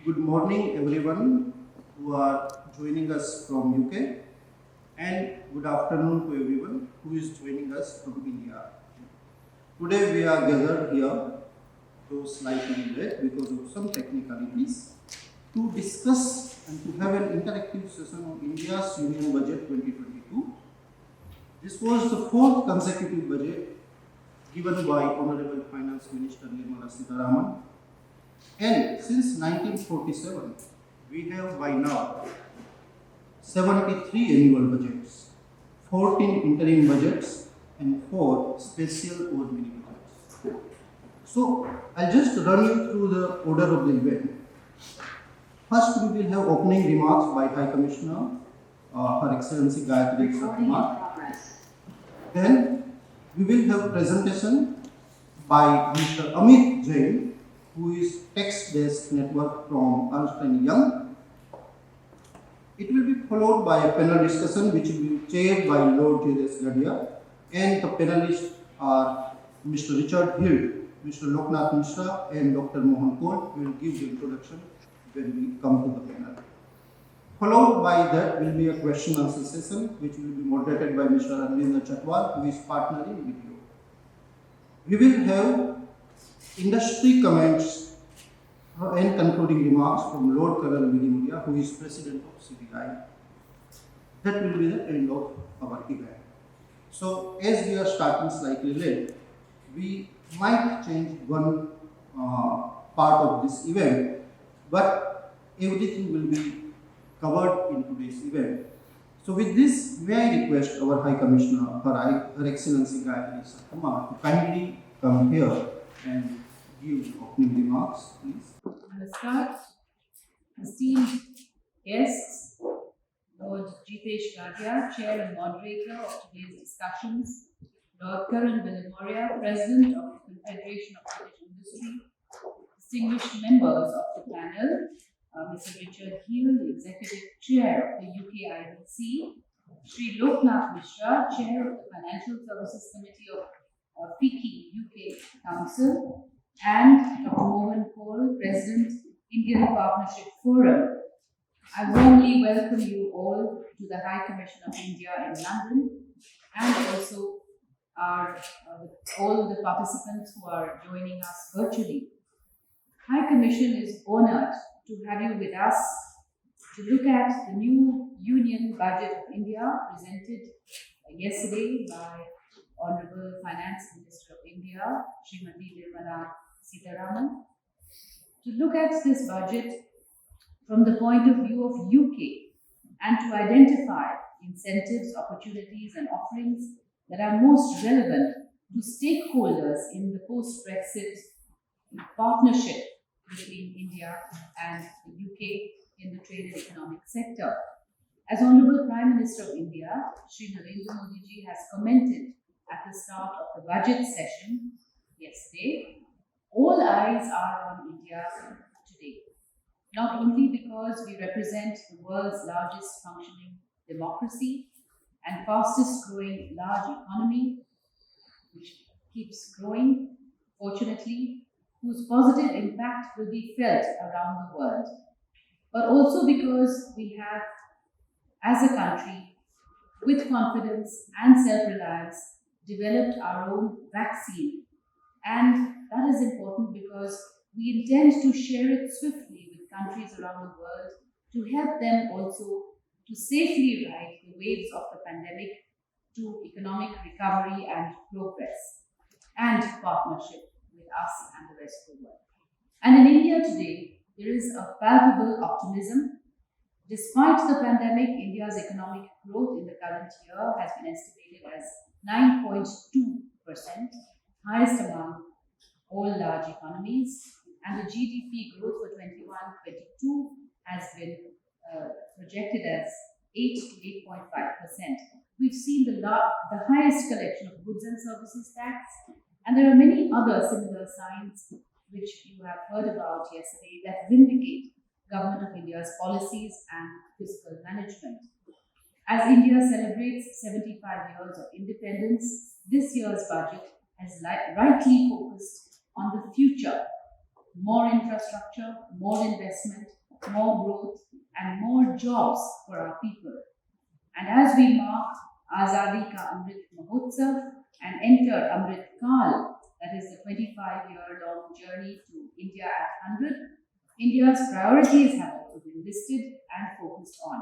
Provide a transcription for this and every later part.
Good morning everyone who are joining us from UK, and good afternoon to everyone who is joining us from India. Today we are gathered here, though slightly late because of some technicalities, to discuss and to have an interactive session on India's Union Budget 2022. This was the fourth consecutive budget given by Honorable Finance Minister Nirmala Sitharaman. And since 1947, we have by now 73 annual budgets, 14 interim budgets, and 4 special or mini budgets. So I'll just run you through the order of the event. First, we will have opening remarks by High Commissioner, Her Excellency Gayatri Kumar. Then we will have presentation by Mr. Amit Jain, who is text-based network from Ernst & Young. It will be followed by a panel discussion which will be chaired by Lord J.S. Gadia, and the panelists are Mr. Richard Hill, Mr. Loknath Mishra, and Dr. Mohan Kaul. We will give the introduction when we come to the panel. Followed by that will be a question answer session which will be moderated by Mr. Arvind Chatwal, who is partnering with you. We will have industry comments and concluding remarks from Lord Colonel Vidimudia, who is President of CBI. That will be the end of our event. So, as we are starting slightly late, we might change one part of this event, but everything will be covered in today's event. So, with this, may I request our High Commissioner, Her Excellency Gayatri Kumar, to kindly come here and give opening remarks, please. Namaskar. Esteemed guests, Lord Jitesh Gadia, Chair and Moderator of today's discussions, Lord Karan Villamoria, President of the Confederation of British Industry, distinguished members of the panel, Mr. Richard Hill, the Executive Chair of the UKIBC, Sri Loknath Mishra, Chair of the Financial Services Committee of FICCI UK Council, and Dr. Mohan Kaul, President, Indian Partnership Forum. I warmly welcome you all to the High Commission of India in London, and also all the participants who are joining us virtually. High Commission is honoured to have you with us to look at the new Union Budget of India presented yesterday by Honorable Finance Minister of India, Srimati Nirmala Sitharaman. To look at this budget from the point of view of UK and to identify incentives, opportunities and offerings that are most relevant to stakeholders in the post-Brexit partnership between India and the UK in the trade and economic sector. As Honorable Prime Minister of India, Shri Narendra Modi ji has commented at the start of the budget session yesterday, all eyes are on India today. Not only because we represent the world's largest functioning democracy and fastest growing large economy, which keeps growing, fortunately, whose positive impact will be felt around the world, but also because we have, as a country, with confidence and self-reliance, developed our own vaccine. And that is important because we intend to share it swiftly with countries around the world to help them also to safely ride the waves of the pandemic to economic recovery and progress and partnership with us and the rest of the world. And in India today, there is a palpable optimism. Despite the pandemic, India's economic growth in the current year has been estimated as 9.2%, highest among all large economies, and the GDP growth for 21-22 has been projected as 8 to 8.5%. We've seen the highest collection of goods and services tax, and there are many other similar signs which you have heard about yesterday that vindicate Government of India's policies and fiscal management. As India celebrates 75 years of independence, this year's budget has rightly focused on the future more infrastructure, more investment, more growth, and more jobs for our people. And as we mark Azadi Ka Amrit Mahotsav and enter Amrit Kal, that is the 25-year-long journey to India at 100, India's priorities have also been listed and focused on.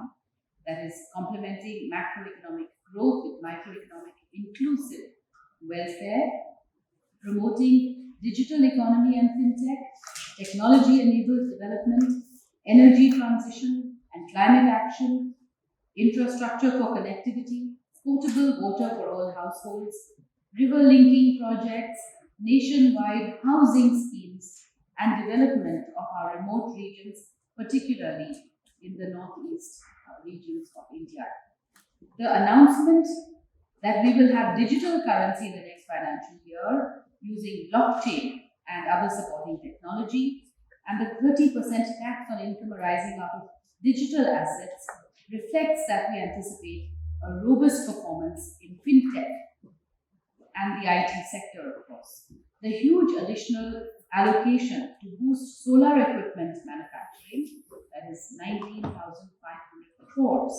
That is complementing macroeconomic growth with microeconomic inclusive welfare, promoting digital economy and fintech, technology-enabled development, energy transition and climate action, infrastructure for connectivity, potable water for all households, river linking projects, nationwide housing schemes, and development of our remote regions, particularly in the northeast regions of India. The announcement that we will have digital currency in the next financial year using blockchain and other supporting technology, and the 30% tax on income arising out of digital assets reflects that we anticipate a robust performance in fintech and the IT sector, of course. The huge additional allocation to boost solar equipment manufacturing, that is 19,500 crores,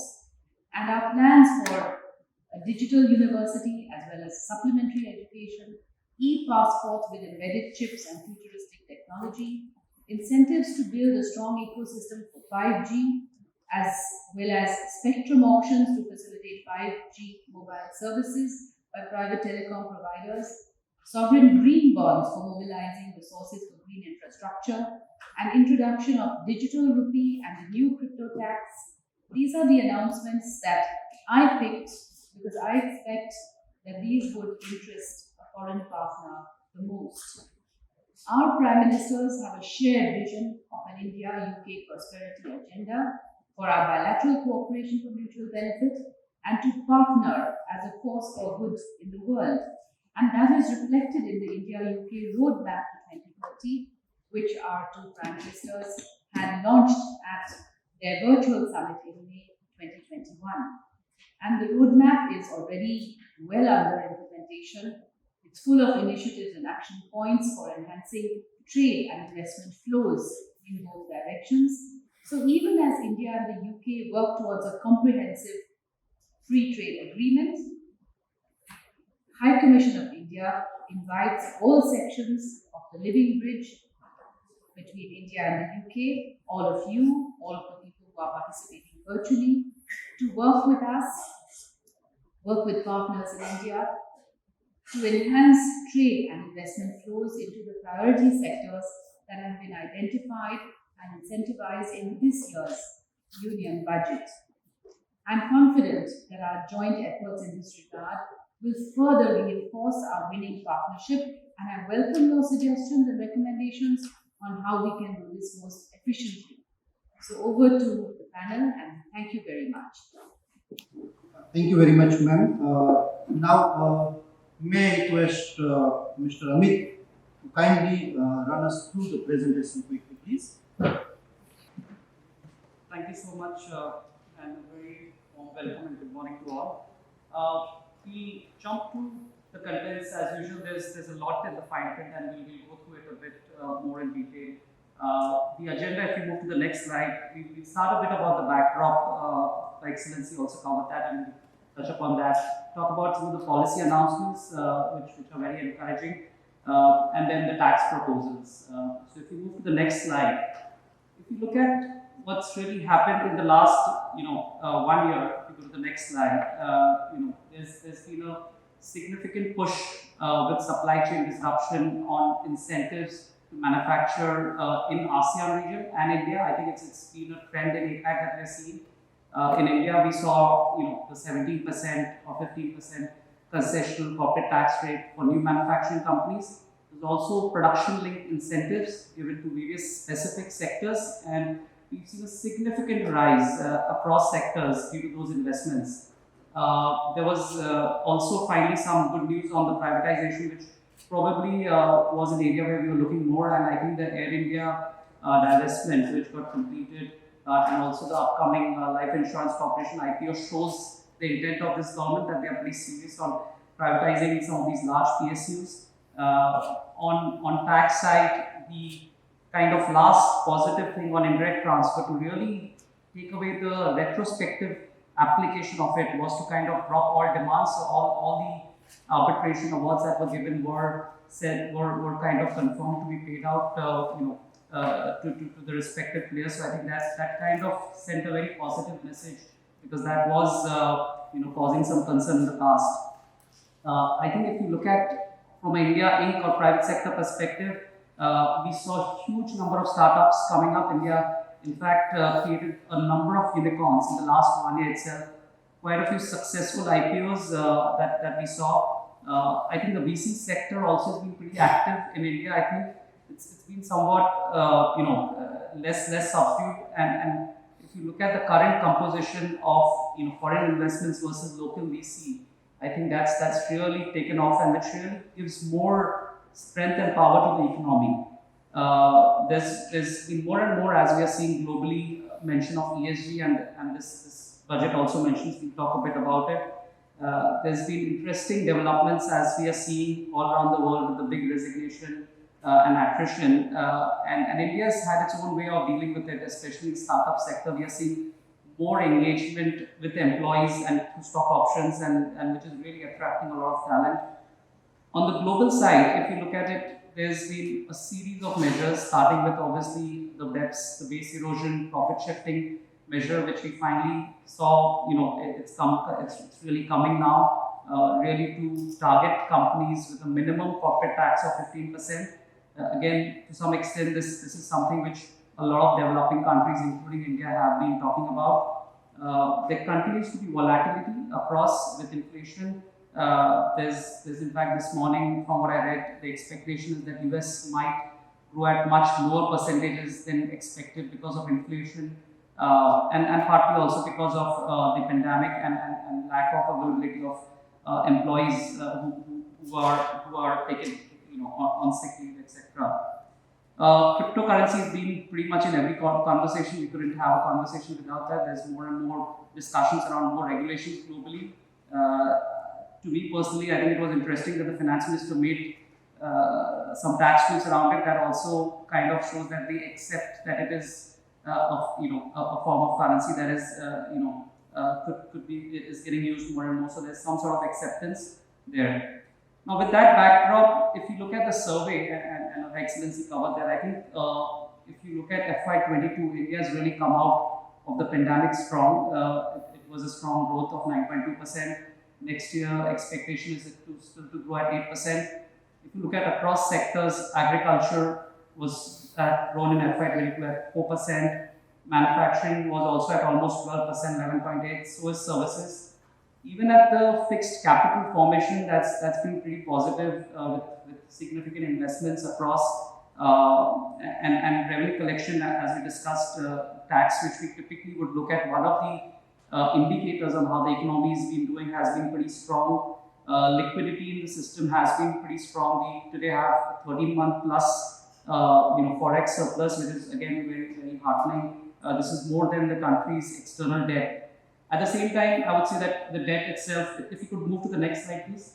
and our plans for a digital university as well as supplementary education, e-passports with embedded chips and futuristic technology, incentives to build a strong ecosystem for 5G, as well as spectrum auctions to facilitate 5G mobile services by private telecom providers, sovereign green bonds for mobilizing resources for green infrastructure, and introduction of digital rupee and the new crypto tax. These are the announcements that I picked because I expect that these would interest a foreign partner the most. Our Prime Ministers have a shared vision of an India-UK prosperity agenda for our bilateral cooperation for mutual benefit and to partner as a force for good in the world. And that is reflected in the India-UK roadmap to 2030, which our two Prime Ministers had launched at their virtual summit in May 2021. And the roadmap is already well under implementation. It's full of initiatives and action points for enhancing trade and investment flows in both directions. So even as India and the UK work towards a comprehensive free trade agreement, High Commission of India invites all sections of the living bridge between India and the UK, all of you, all of the people who are participating virtually, to work with us, work with partners in India, to enhance trade and investment flows into the priority sectors that have been identified and incentivized in this year's Union budget. I'm confident that our joint efforts in this regard will further reinforce our winning partnership, and I welcome your suggestions and recommendations on how we can do this most efficiently. So over to the panel, and thank you very much. Thank you very much, ma'am. Now, may I request Mr. Amit to kindly run us through the presentation quickly, please. Thank you so much, and a very warm welcome and good morning to all. We jump to the contents as usual. There's a lot in the fine print, and we'll go through it a bit more in detail. The agenda, if you move to the next slide, we start a bit about the backdrop. Excellency also covered that, and we'll touch upon that. Talk about some of the policy announcements, which are very encouraging, and then the tax proposals. So if you move to the next slide, if you look at what's really happened in the last, 1 year, if you go to the next slide, there's been a significant push with supply chain disruption on incentives to manufacture in ASEAN region and India. I think it's been a trend in APAC that we're seeing. In India, we saw, the 17% or 15% concessional corporate tax rate for new manufacturing companies. There's also production-linked incentives given to various specific sectors, and we've seen a significant rise across sectors due to those investments. There was also finally some good news on the privatization, which probably was an area where we were looking more, and I think the Air India divestment, which got completed, and also the upcoming Life Insurance Corporation IPO shows the intent of this government that they are pretty serious on privatizing some of these large PSUs. On tax side, the kind of last positive thing on indirect transfer to really take away the retrospective application of it was to kind of drop all demands. So all the arbitration awards that were given were kind of confirmed to be paid out, to the respective players. So I think that kind of sent a very positive message, because that was causing some concern in the past. I think if you look at from an India Inc. or private sector perspective, we saw a huge number of startups coming up. India, in fact, created a number of unicorns in the last 1 year itself. Quite a few successful IPOs that we saw. I think the VC sector also has been pretty active in India. I think it's been somewhat less subdued, and if you look at the current composition of foreign investments versus local VC, I think that's really taken off, and which really gives more strength and power to the economy. There's been more and more, as we are seeing globally, mention of ESG, and this budget also mentions, we'll talk a bit about it. There's been interesting developments as we are seeing all around the world with the big resignation and attrition, and India's had its own way of dealing with it, especially in startup sector. We are seeing more engagement with employees and through stock options, and which is really attracting a lot of talent. On the global side, if you look at it, there's been a series of measures, starting with obviously the BEPS, the base erosion, profit shifting measure, which we finally saw, it's really coming now, really to target companies with a minimum corporate tax of 15%. Again, to some extent, this is something which a lot of developing countries, including India, have been talking about. There continues to be volatility across with inflation. There's in fact this morning, from what I read, the expectation is that US might grow at much lower percentages than expected because of inflation, and partly also because of the pandemic and lack of availability of employees who are taken on sick leave, etc. Cryptocurrency has been pretty much in every conversation. We couldn't have a conversation without that. There's more and more discussions around more regulations globally. To me personally, I think it was interesting that the finance minister made some tax rules around it that also kind of shows that they accept that it is a form of currency that is is getting used more and more. So there's some sort of acceptance there. Now, with that backdrop, if you look at the survey, and Her Excellency covered that, I think if you look at FY22, India has really come out of the pandemic strong. It was a strong growth of 9.2%. Next year, expectation is still to grow at 8%. If you look at across sectors, agriculture was grown in FY22 at 4%. Manufacturing was also at almost 12%, 11.8%. So is services. Even at the fixed capital formation, that's been pretty positive, with significant investments across, and revenue collection, as we discussed, tax, which we typically would look at. One of the indicators on how the economy has been doing has been pretty strong. Liquidity in the system has been pretty strong. We today have a 13-month plus forex surplus, which is again very, very heartening. This is more than the country's external debt. At the same time, I would say that the debt itself, if you could move to the next slide, please.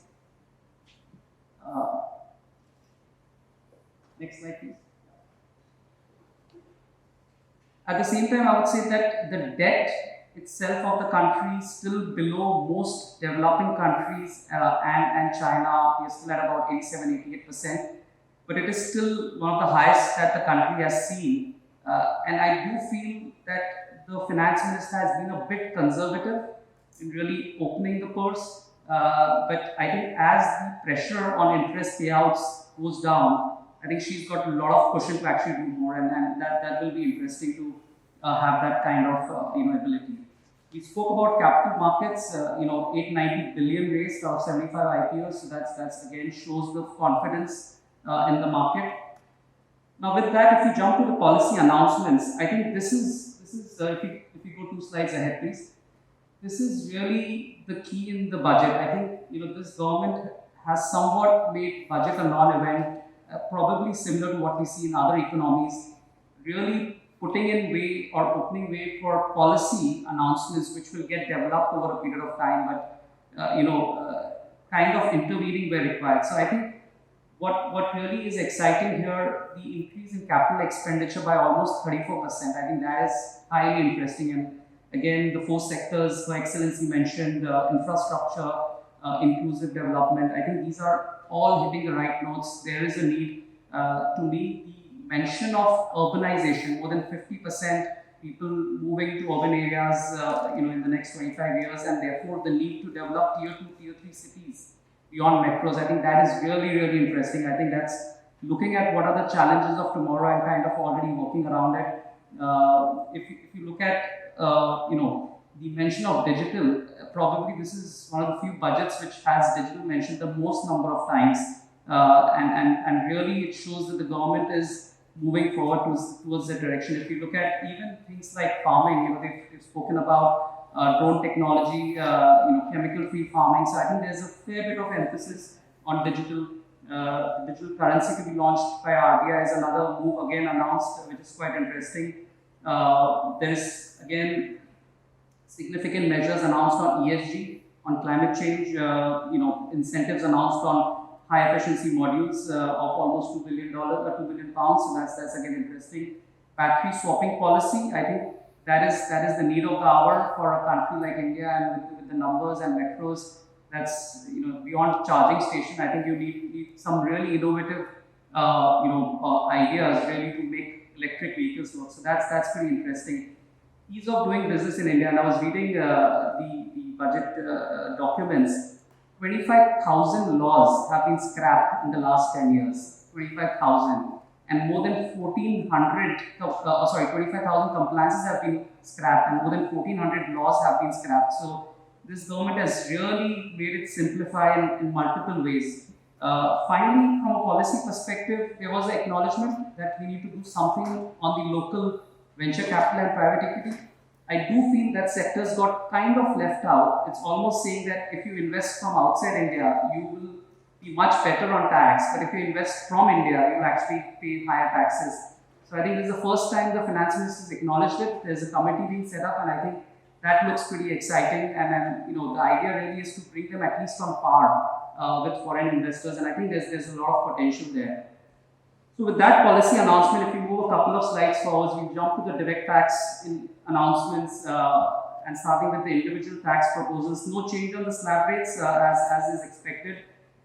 Next slide, please. At the same time, I would say that the debt itself of the country is still below most developing countries and China. We are still at about 87-88%, but it is still one of the highest that the country has seen. And I do feel that the finance minister has been a bit conservative in really opening the purse, but I think as the pressure on interest payouts goes down, I think she's got a lot of cushion to actually do more, and that will be interesting to have that kind of ability. We spoke about capital markets, 890 billion raised out of 75 IPOs, so that's again shows the confidence in the market. Now, with that, if you jump to the policy announcements, I think this is if you go 2 slides ahead, please. This is really the key in the budget. I think this government has somewhat made budget a non-event, probably similar to what we see in other economies, really putting in way or opening way for policy announcements which will get developed over a period of time, but kind of intervening where required. So I think What really is exciting here, the increase in capital expenditure by almost 34%. I think that is highly interesting. And again, the four sectors Her Excellency mentioned, infrastructure, inclusive development, I think these are all hitting the right notes. There is a need to meet the mention of urbanization, more than 50% people moving to urban areas in the next 25 years, and therefore the need to develop tier 2, tier 3 cities beyond metros. I think that is really, really interesting. I think that's looking at what are the challenges of tomorrow and kind of already working around it. If you look at, the mention of digital, probably this is one of the few budgets which has digital mentioned the most number of times. And really it shows that the government is moving forward towards that direction. If you look at even things like farming, they've spoken about drone technology, chemical-free farming. So I think there's a fair bit of emphasis on digital. Digital currency to be launched by RBI is another move again announced, which is quite interesting. There is again significant measures announced on ESG, on climate change. Incentives announced on high efficiency modules of almost $2 billion, £2 billion. So that's again interesting. Battery swapping policy, I think that is the need of the hour for a country like India, and with the numbers and metros, that's beyond charging station. I think you need some really innovative ideas really to make electric vehicles work. So that's pretty interesting. Ease of doing business in India, and I was reading the budget documents. 25,000 laws have been scrapped in the last 10 years. 25,000. And more than 25,000 compliances have been scrapped, and more than 1,400 laws have been scrapped. So this government has really made it simplify in multiple ways. Finally, from a policy perspective, there was an acknowledgement that we need to do something on the local venture capital and private equity. I do feel that sectors got kind of left out. It's almost saying that if you invest from outside India, you will be much better on tax, but if you invest from India, you actually pay higher taxes. So I think this is the first time the finance minister has acknowledged it. There's a committee being set up, and I think that looks pretty exciting. And the idea really is to bring them at least on par with foreign investors, and I think there's a lot of potential there. So with that policy announcement, if we move a couple of slides forward, we jump to the direct tax announcements, and starting with the individual tax proposals. No change on the slab rates as is expected.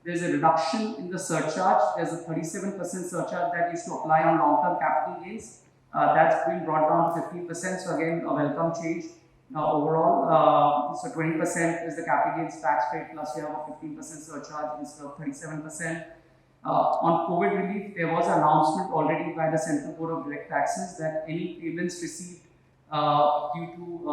There's a reduction in the surcharge. There's a 37% surcharge that used to apply on long-term capital gains. That's been brought down to 15%. So again, a welcome change overall. So 20% is the capital gains tax rate, plus we have a 15% surcharge instead of 37%. On COVID relief, there was an announcement already by the Central Board of Direct Taxes that any payments received due to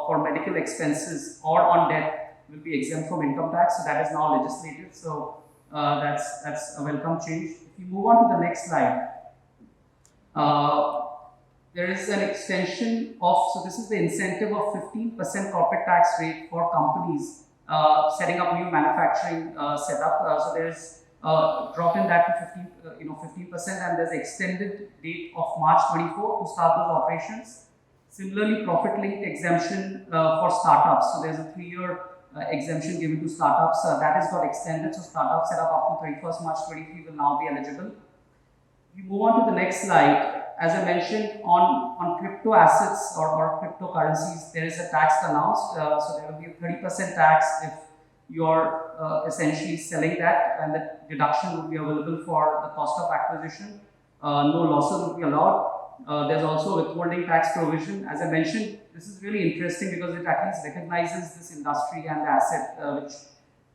for medical expenses or on debt will be exempt from income tax. So that is now legislated. So that's a welcome change. If you move on to the next slide, there is an extension of, so this is the incentive of 15% corporate tax rate for companies setting up new manufacturing setup. So there is drop in that to 15%, and there's extended date of March 24 to start those operations. Similarly, profit-linked exemption for startups. So there's a 3-year exemption given to startups that has got extended. So startups set up to 31st March 23 will now be eligible. We move on to the next slide. As I mentioned, on crypto assets or cryptocurrencies, there is a tax announced. So there will be a 30% tax if you're essentially selling that, and the deduction will be available for the cost of acquisition. No losses will be allowed. There's also a withholding tax provision. As I mentioned, this is really interesting because it at least recognizes this industry and the asset, which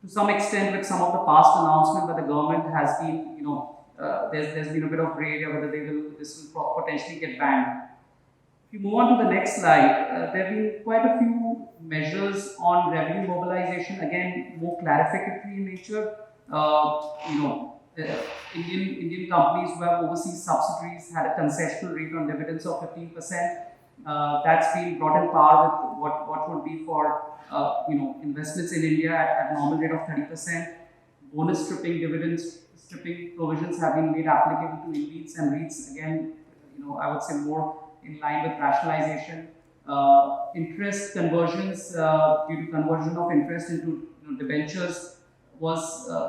to some extent with some of the past announcements that the government has been, there's been a bit of gray area whether this will potentially get banned. If you move on to the next slide, there have been quite a few measures on revenue mobilization, again more clarificatory in nature. Indian companies who have overseas subsidiaries had a concessional rate on dividends of 15%. That's been brought in par with what would be for investments in India at normal rate of 30%. Bonus stripping provisions have been made applicable to InvITs and REITs. Again, I would say more in line with rationalization. Interest conversions due to conversion of interest into debentures was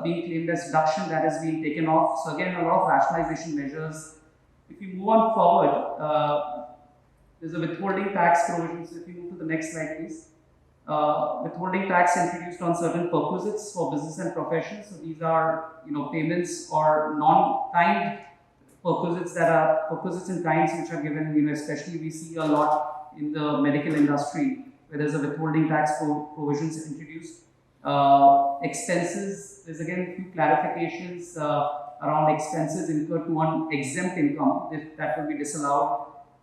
being claimed as deduction that has been taken off. So again, a lot of rationalization measures. If you move on forward, there's a withholding tax provision. So if you move to the next slide, please. Withholding tax introduced on certain perquisites for business and professions. So these are, payments or non-timed perquisites that are perquisites in times which are given, especially we see a lot in the medical industry where there's a withholding tax provisions introduced. Expenses, there's again a few clarifications around expenses incurred to one exempt income, that will be disallowed,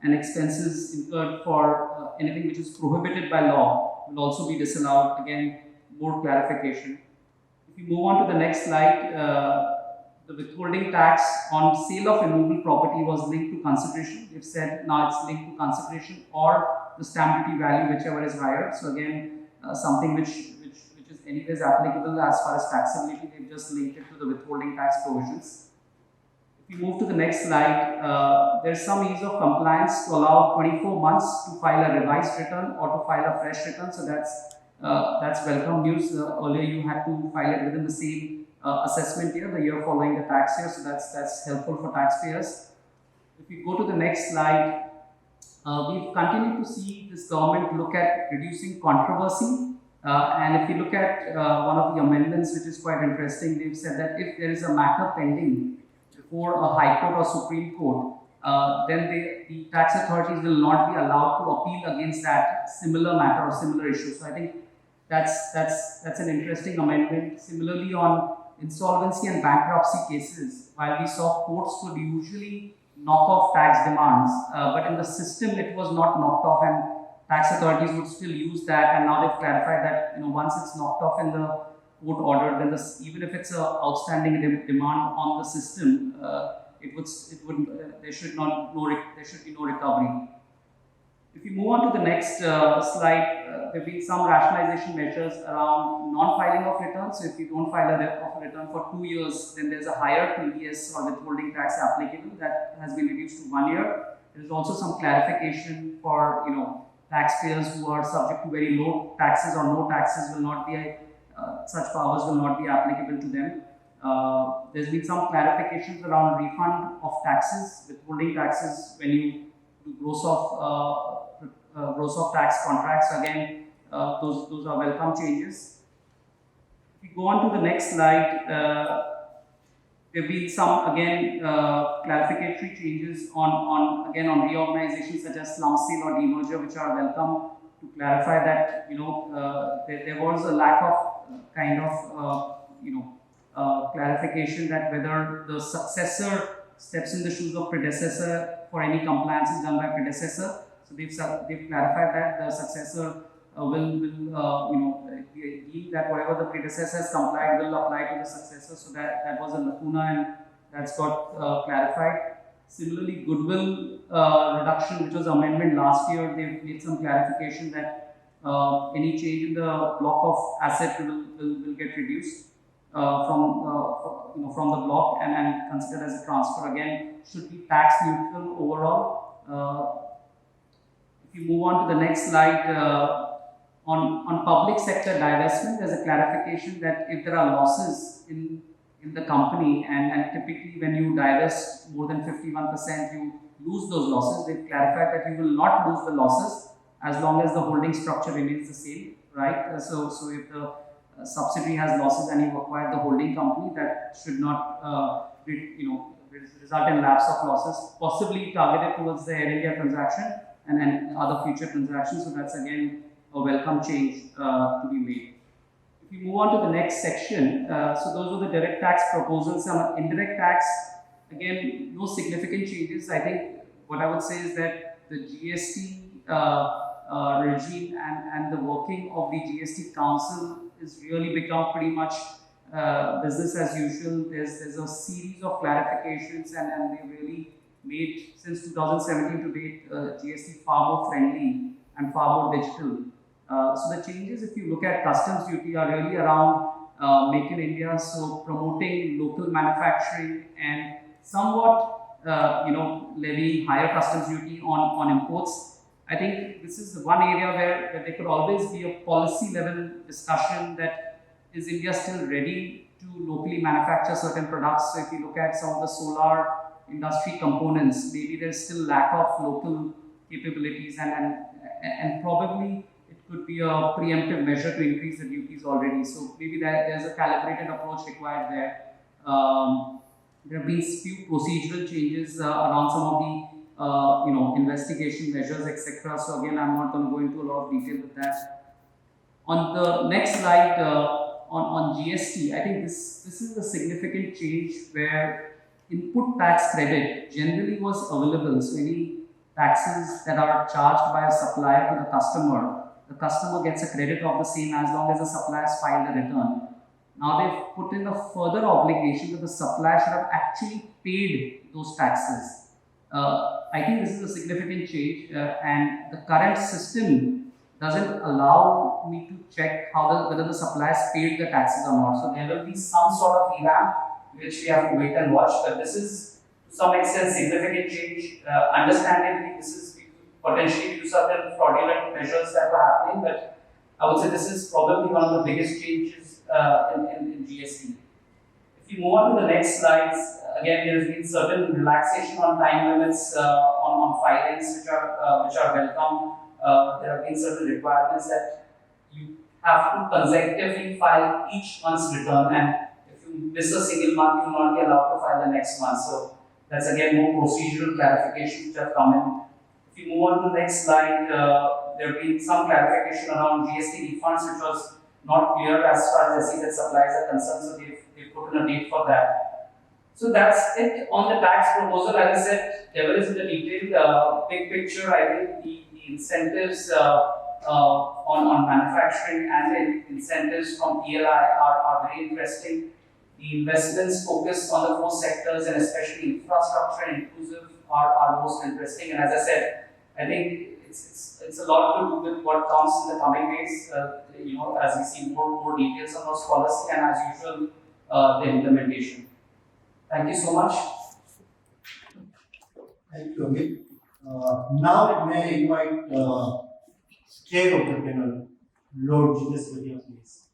and expenses incurred for anything which is prohibited by law will also be disallowed. Again, more clarification. If you move on to the next slide, the withholding tax on sale of immovable property was linked to consideration. They've said now it's linked to consideration or the stamp duty value, whichever is higher. So again, something which is anyways applicable as far as taxability. They've just linked it to the withholding tax provisions. If you move to the next slide, there's some ease of compliance to allow 24 months to file a revised return or to file a fresh return. So that's welcome news. Earlier you had to file it within the same assessment year, the year following the tax year. So that's helpful for taxpayers. If you go to the next slide, we've continued to see this government look at reducing controversy. And if you look at one of the amendments, which is quite interesting, they've said that if there is a matter pending before a High Court or Supreme Court, then the tax authorities will not be allowed to appeal against that similar matter or similar issue. So I think that's an interesting amendment. Similarly, on insolvency and bankruptcy cases, while we saw courts would usually knock off tax demands, but in the system it was not knocked off, and tax authorities would still use that. And now they've clarified that once it's knocked off in the court order, then even if it's an outstanding demand on the system, there should be no recovery. If you move on to the next slide, there have been some rationalization measures around non-filing of returns. So if you don't file a return for 2 years, then there's a higher TDS or withholding tax applicable that has been reduced to 1 year. There is also some clarification for taxpayers who are subject to very low taxes or no taxes will not be such powers will not be applicable to them. There's been some clarifications around refund of taxes, withholding taxes when you do gross of tax contracts. Again, those are welcome changes. If we go on to the next slide, there have been some clarificatory changes on reorganization such as slum sale or demerger, which are welcome, to clarify that there was a lack of clarification that whether the successor steps in the shoes of predecessor for any compliance is done by predecessor. So they've clarified that the successor will deem that whatever the predecessor has complied will apply to the successor. So that was a lacuna, and that's got clarified. Similarly, goodwill reduction, which was amendment last year, they've made some clarification that any change in the block of asset will get reduced from the block and considered as a transfer. Again, should be tax neutral overall. If you move on to the next slide, on public sector divestment, there's a clarification that if there are losses in the company, and typically when you divest more than 51%, you lose those losses. They've clarified that you will not lose the losses as long as the holding structure remains the same, right? So if the subsidiary has losses and you acquire the holding company, that should not result in lapse of losses, possibly targeted towards the Air India transaction and other future transactions. So that's again a welcome change to be made. If you move on to the next section, so those are the direct tax proposals. Some indirect tax, again, no significant changes. I think what I would say is that the GST regime and the working of the GST Council is really become pretty much business as usual. There's a series of clarifications, and they really made, since 2017 to date, GST far more friendly and far more digital. So the changes, if you look at customs duty, are really around Make in India, so promoting local manufacturing and somewhat, levying higher customs duty on imports. I think this is one area where there could always be a policy level discussion that is India still ready to locally manufacture certain products? So if you look at some of the solar industry components, maybe there's still lack of local capabilities, and probably it could be a preemptive measure to increase the duties already. So maybe there's a calibrated approach required there. There have been few procedural changes around some of the investigation measures, etc. So again, I'm not going to go into a lot of detail with that. On the next slide, on GST, I think this is a significant change where input tax credit generally was available. So any taxes that are charged by a supplier to the customer gets a credit of the same as long as the supplier has filed a return. Now they've put in a further obligation that the supplier should have actually paid those taxes. I think this is a significant change, and the current system doesn't allow me to check whether the suppliers paid the taxes or not. So there will be some sort of revamp which we have to wait and watch. But this is to some extent significant change. Understandably, this is potentially due to certain fraudulent measures that were happening. But I would say this is probably one of the biggest changes in GST. If you move on to the next slides, again there has been certain relaxation on time limits on filings which are welcome. There have been certain requirements that you have to consecutively file each month's return, and if you miss a single month, you will not be allowed to file the next month. So that's again more procedural clarifications which have come in. If you move on to the next slide, there have been some clarification around GST refunds, which was not clear as far as SEZ suppliers are concerned, so they've put in a date for that. So that's it on the tax proposal. As I said, devil is in the detail. Big picture, I think the incentives on manufacturing and the incentives from PLI are very interesting. The investments focused on the four sectors, and especially infrastructure and inclusive, are most interesting. And as I said, I think it's a lot to do with what comes in the coming days. As we see more details on those policy, and as usual, the implementation. Thank you so much. Thank you, Amit. Now may I invite Chair of the panel, Lord Julius Vadia, please.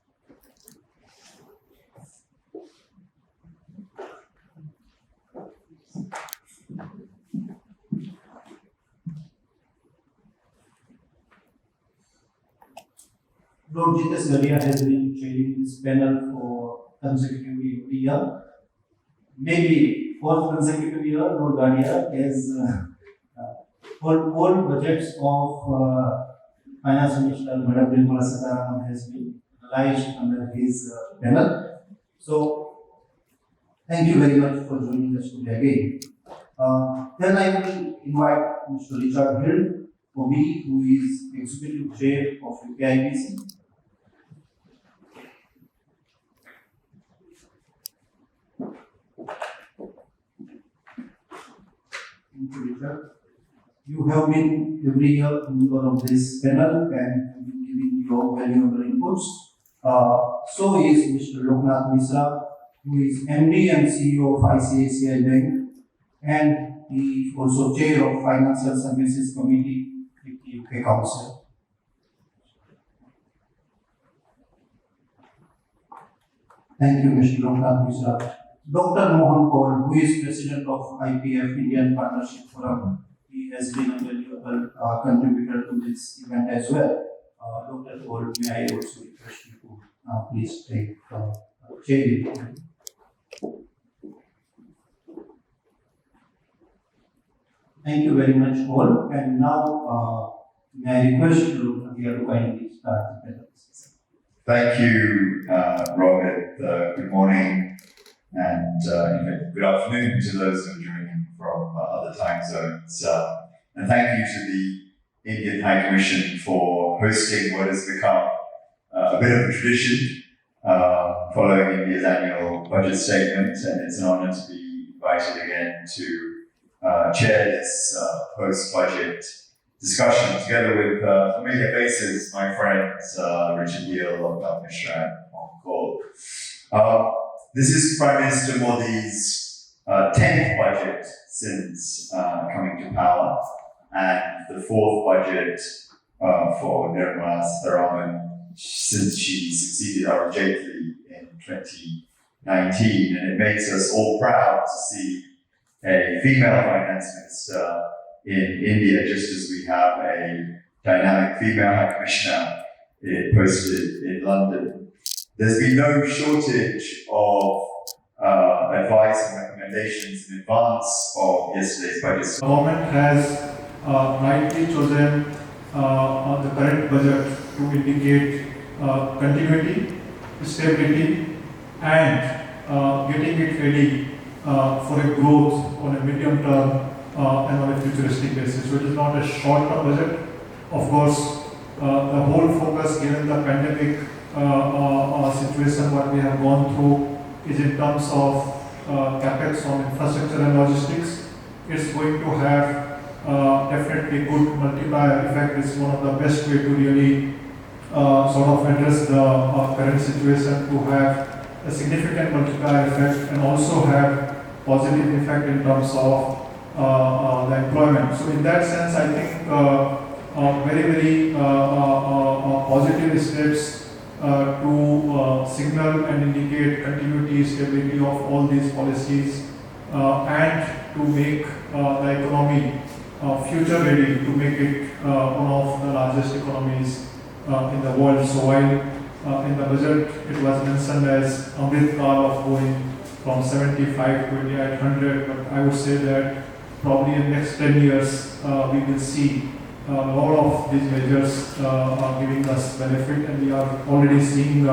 Lord Julius Vadia has been chairing this panel for consecutively every year. Maybe fourth consecutive year, Lord Vadia has all budgets of Finance Minister Madam Nirmala Sitharaman has been analyzed under his panel. So, thank you very much for joining us today again. Then I will invite Mr. Richard Hill for me, who is Executive Chair of UKIBC. Thank you, Richard. You have been every year member of this panel and have been giving your valuable inputs. So is Mr. Loknath Misra, who is MD and CEO of ICICI Bank, and he is also Chair of Financial Services Committee with the UK Council. Thank you, Mr. Loknath Misra. Dr. Mohan Kaur, who is President of IPF Indian Partnership Forum. He has been a valuable contributor to this event as well. Dr. Kaur, may I also request you to please take chair. Thank you very much all. And now may I request you to kindly start the presentation. Thank you, Robert. Good morning and good afternoon to those who are joining from other time zones. And thank you to the Indian High Commission for hosting what has become a bit of a tradition following India's annual budget statement. And it's an honor to be invited again to chair this post-budget discussion together with familiar faces, my friends Richard Hill, Loknath Misra, and Mohan Kaur. This is Prime Minister Modi's 10th budget since coming to power, and the 4th budget for Nirmala Sitharaman since she succeeded Arun Jaitley in 2019, and it makes us all proud to see a female finance minister in India, just as we have a dynamic female high commissioner posted in London. There's been no shortage of advice and recommendations in advance of yesterday's budget. The government has rightly chosen the current budget to indicate continuity, stability, and getting it ready for a growth on a medium term and on a futuristic basis. So it is not a short-term budget. Of course, the whole focus, given the pandemic situation, what we have gone through, is in terms of capex on infrastructure and logistics. It's going to have definitely good multiplier effect. It's one of the best way to really sort of address the current situation, to have a significant multiplier effect and also have positive effect in terms of the employment. So in that sense, I think very positive steps to signal and indicate continuity, stability of all these policies, and to make the economy future ready, to make it one of the largest economies in the world. So while in the budget it was mentioned as Amrit Kal of going from 75 to 800, but I would say that probably in the next 10 years we will see a lot of these measures are giving us benefit, and we are already seeing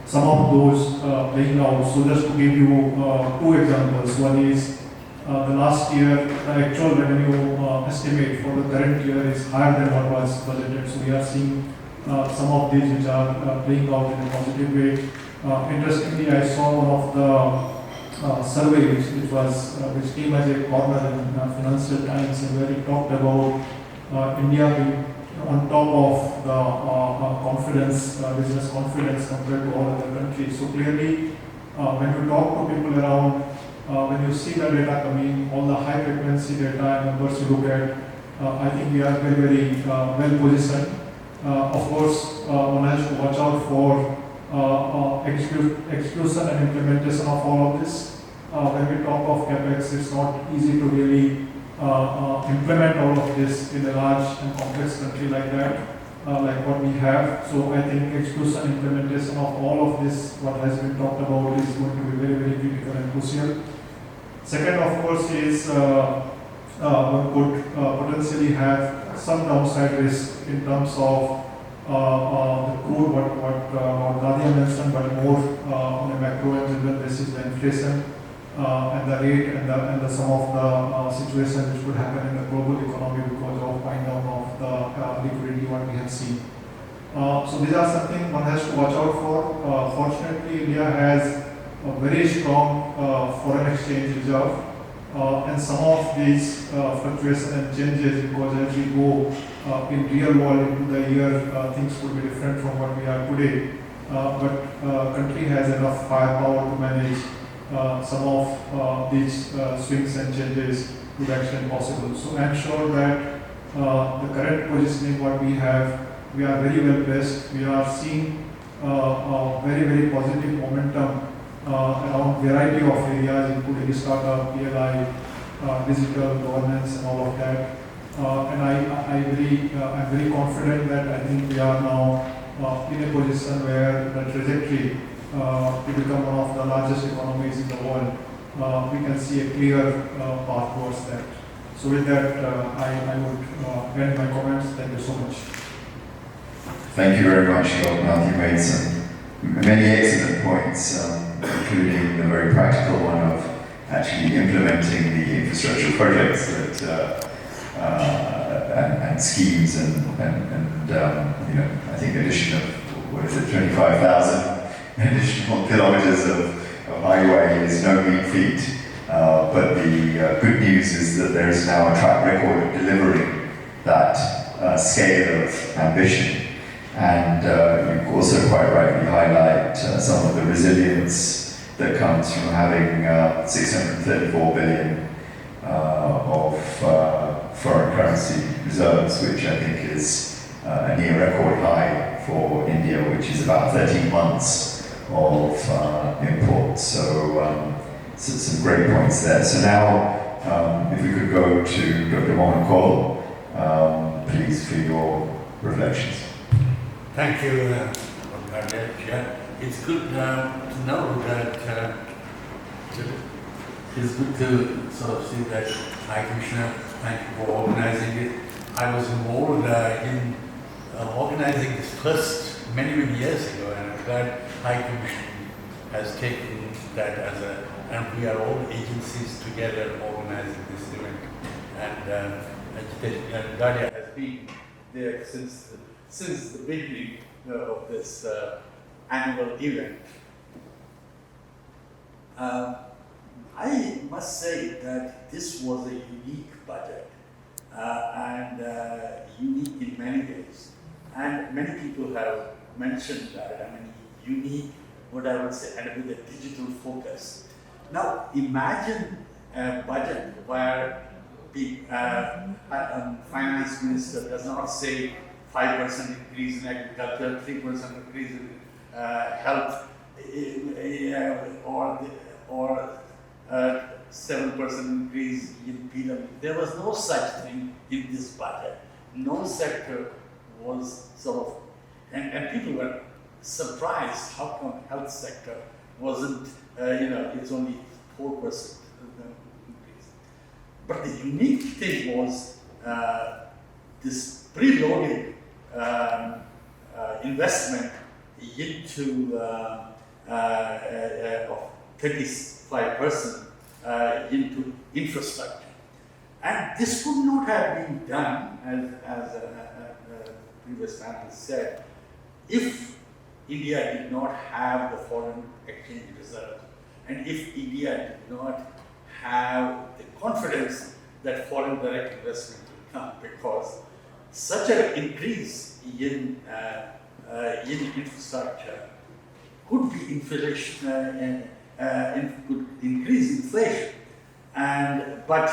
some of those playing out. So just to give you two examples. One is the last year, the actual revenue estimate for the current year is higher than what was budgeted. So we are seeing some of these which are playing out in a positive way. Interestingly, I saw one of the survey which came as a corner in Financial Times, and where it talked about India being on top of the confidence, business confidence compared to all other countries. So clearly, when you talk to people around, when you see the data coming, all the high frequency data and numbers you look at, I think we are very well positioned. Of course, one has to watch out for execution and implementation of all of this. When we talk of capex, it's not easy to really implement all of this in a large and complex country like that, like what we have. So I think execution, implementation of all of this, what has been talked about, is going to be very critical and crucial. Second, of course, is one could potentially have some downside risk in terms of the crude, what Nadia mentioned, but more on a macro and general basis, the inflation and the rate and the some of the situation which could happen in the global economy because of wind down of the liquidity what we have seen. So these are something one has to watch out for. Fortunately, India has a very strong foreign exchange reserve, and some of these fluctuations and changes, because as we go in real world into the year, things could be different from what we are today. But country has enough firepower to manage some of these swings and changes to the extent possible. So I am sure that the current positioning what we have, we are very well placed. We are seeing very positive momentum around variety of areas, including startup, PLI, digital governance, and all of that. And I'm very confident that I think we are now in a position where the trajectory to become one of the largest economies in the world, we can see a clear path towards that. So with that, I would end my comments. Thank you so much. Thank you very much, Dr. Nath. You made some many excellent points, including the very practical one of actually implementing the infrastructure projects that and schemes and I think addition of 25,000 additional kilometers of highway is no mean feat. But the good news is that there is now a track record of delivering that scale of ambition. And you also quite rightly highlight some of the resilience that comes from having 634 billion of foreign currency reserves, which I think is a near record high for India, which is about 13 months of imports. So, some great points there. So now, if we could go to Dr. Mohan Kaul, please, for your reflections. Thank you, Chair. It's good to know that it's good to sort of see that High Commissioner, thank you for organizing it. I was involved in organizing this first many years ago, and I'm glad High Commission has taken that as and we are all agencies together organizing this event. And Dalia has been there since the beginning of this annual event. I must say that this was a unique budget and unique in many ways. And many people have mentioned that, I mean, unique, what I would say, and with a digital focus. Now, imagine a budget where the finance minister does not say 5% increase in agriculture, 3% increase in health, or 7% increase in PW. There was no such thing in this budget. No sector was sort of, and people were surprised how come health sector wasn't, it's only 4% increase. But the unique thing was this preloaded investment into of 35% into infrastructure. And this could not have been done, as previous panel said, if India did not have the foreign exchange reserve, and if India did not have the confidence that foreign direct investment will come, because such an increase in infrastructure could be inflation, could increase inflation, but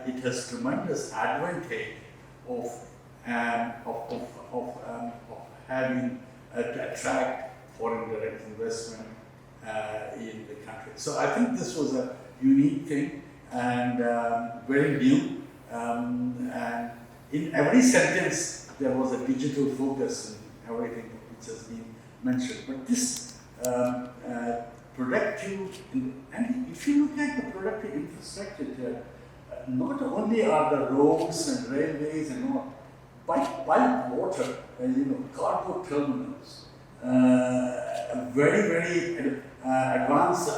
it has tremendous advantage of having to attract foreign direct investment in the country. So I think this was a unique thing and very new. And in every sentence there was a digital focus in everything which has been mentioned. But this productive, and if you look at the productive infrastructure, not only are the roads and railways and all, but bulk water, cargo terminals, very advanced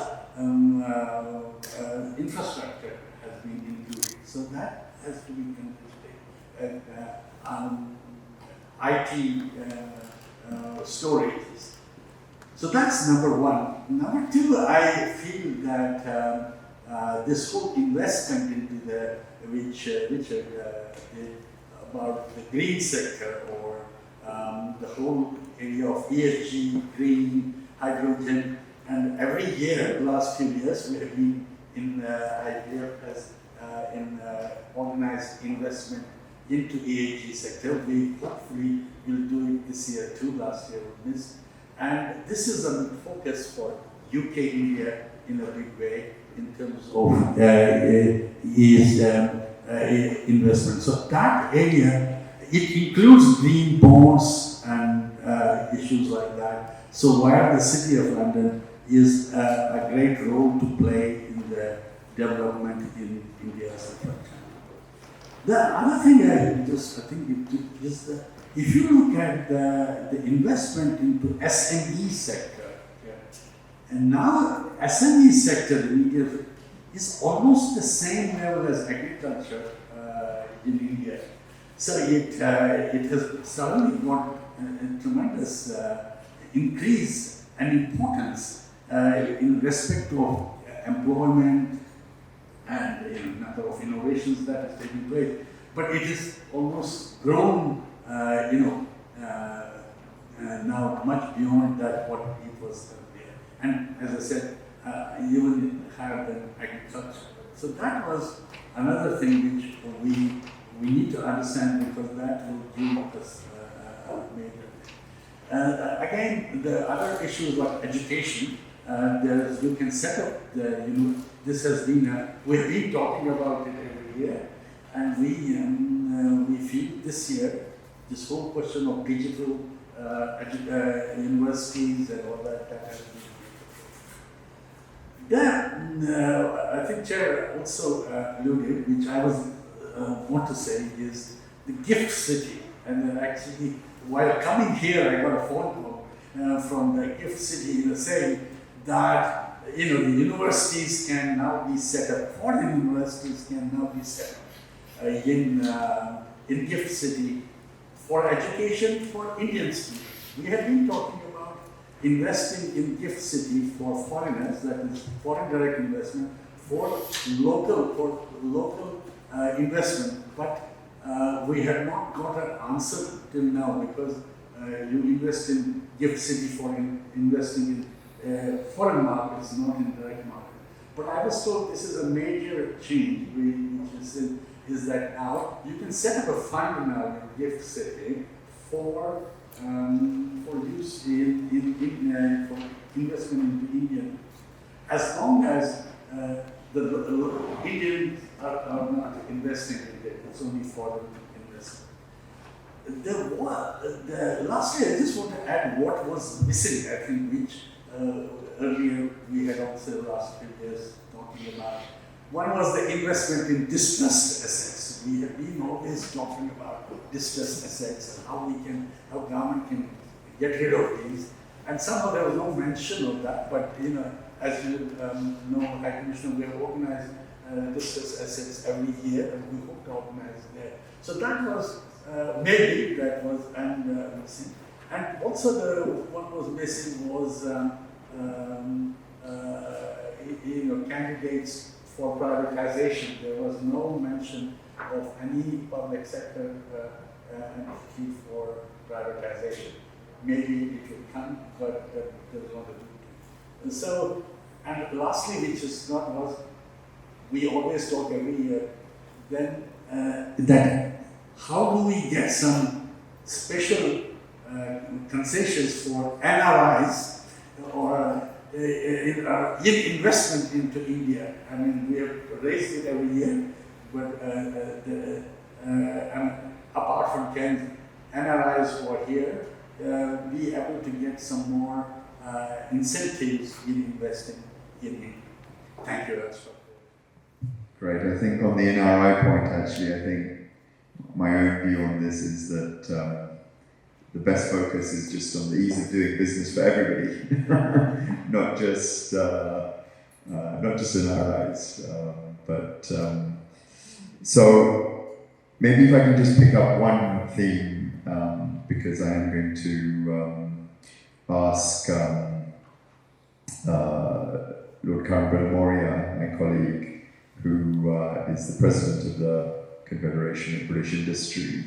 infrastructure has been included. So that has to be considered. IT storages. So that's number one. Number two, I feel that this whole investment into the which Richard did about the green sector, or the whole area of ESG, green, hydrogen, and every year, the last few years, we have been in IPF has in organized investment into ESG sector. We hopefully will do it this year too. Last year we missed. And this is a focus for UK India in a big way in terms of investment. So that area, it includes green bonds and issues like that. So where the City of London is a great role to play in the development in India's infrastructure. The other thing I think is that if you look at the investment into SME sector, and now SME sector in India is almost the same level as agriculture in India. So it has suddenly got a tremendous increase and importance in respect of employment and number of innovations that has taken place. But it is almost grown, now much beyond that what it was there. And as I said, even higher than agriculture. So that was another thing which we need to understand because that will give us major. Again, the other issues like education, you can set up this has been, we've been talking about it every year, and we feel this year, this whole question of digital universities and all that has been. Then, I think Chair also alluded, which I was want to say is the gift city. And actually, while coming here, I got a phone call from the gift city saying that the universities can now be set up. Foreign universities can now be set up in gift city for education for Indian students. We have been talking about investing in gift city for foreigners, that is foreign direct investment for local investment, but we have not got an answer till now because you invest in gift city for investing in foreign markets, not in direct market. But I was told this is a major change, which is that now you can set up a fund now in gift city for use for investment into India, as long as the Indians are not investing in it. It's only foreign investment. Lastly, I just want to add what was missing, I think, which earlier we had also last few years talking about. One was the investment in distressed assets. We have been always talking about distressed assets and how government can get rid of these. And somehow there was no mention of that, but as you know, High Commissioner, we have organized distressed assets every year, and we hope to organize there. So that was maybe that was missing. And also the what was missing was candidates for privatization. There was no mention of any public sector entity for privatization. Maybe it will come, but there was not a do. And so, and lastly, which is not was, we always talk every year, then that how do we get some special concessions for NRIs or in investment into India? I mean, we have raised it every year, but apart from 10 NRIs who are here, be able to get some more incentives in investing in India. Thank you. That's Great. I think on the NRI point, actually, I think my own view on this is that the best focus is just on the ease of doing business for everybody, not just NRIs. So maybe if I can just pick up one theme, because I am going to ask Lord Karan Moria, my colleague, who is the president of the Confederation of British Industry,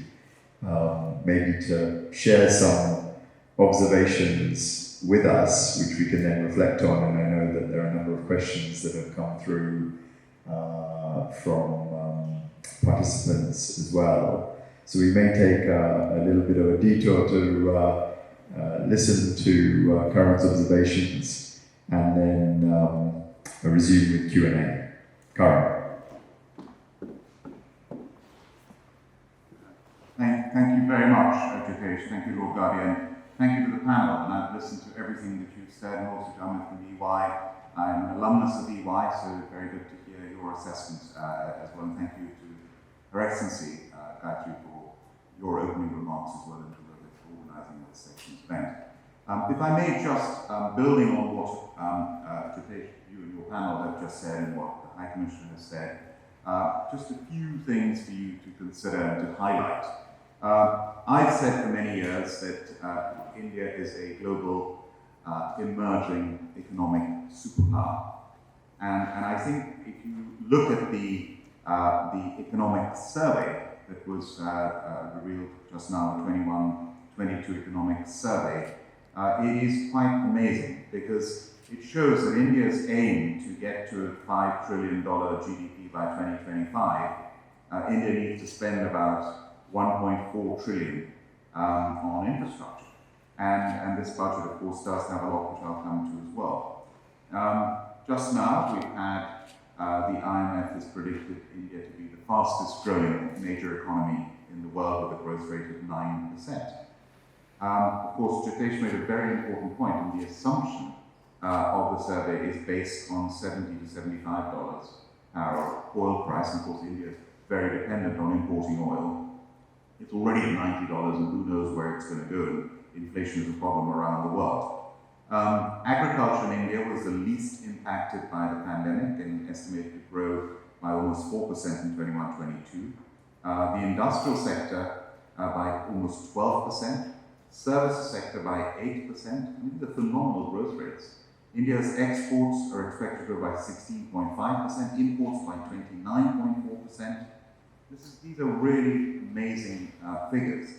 maybe to share some observations with us, which we can then reflect on. And I know that there are a number of questions that have come through from participants as well. So we may take a little bit of a detour to listen to Karan's observations and then resume with Q&A. Karan. Thank you very much, Jitesh. Thank you, Lord Guardian. Thank you to the panel, and I've listened to everything that you've said, and also gentlemen from EY. I'm an alumnus of EY, so very good to hear your assessment as well. And thank you to Her Excellency, Gayatri, for your opening remarks as well, and to organising this section's event. If I may just, building on what Jitesh, you and your panel have just said, and what the High Commissioner has said, just a few things for you to consider and to highlight. I've said for many years that India is a global emerging economic superpower. And I think if you look at the economic survey that was revealed just now, the 21-22 economic survey, it is quite amazing because it shows that India's aim to get to a $5 trillion GDP by 2025 India needs to spend about 1.4 trillion on infrastructure. And this budget, of course, does have a lot which I'll come to as well. Just now, we've had the IMF has predicted India to be the fastest growing major economy in the world with a growth rate of 9%. Of course, Jitesh made a very important point, and the assumption of the survey is based on $70 to $75 our oil price. And of course, India is very dependent on importing oil. It's already at $90, and who knows where it's going to go. Inflation is a problem around the world. Agriculture in India was the least impacted by the pandemic and estimated to grow by almost 4% in 21-22. The industrial sector by almost 12%, services sector by 8%. And these are phenomenal growth rates. India's exports are expected to grow by 16.5%, imports by 29.4%. These are really amazing figures.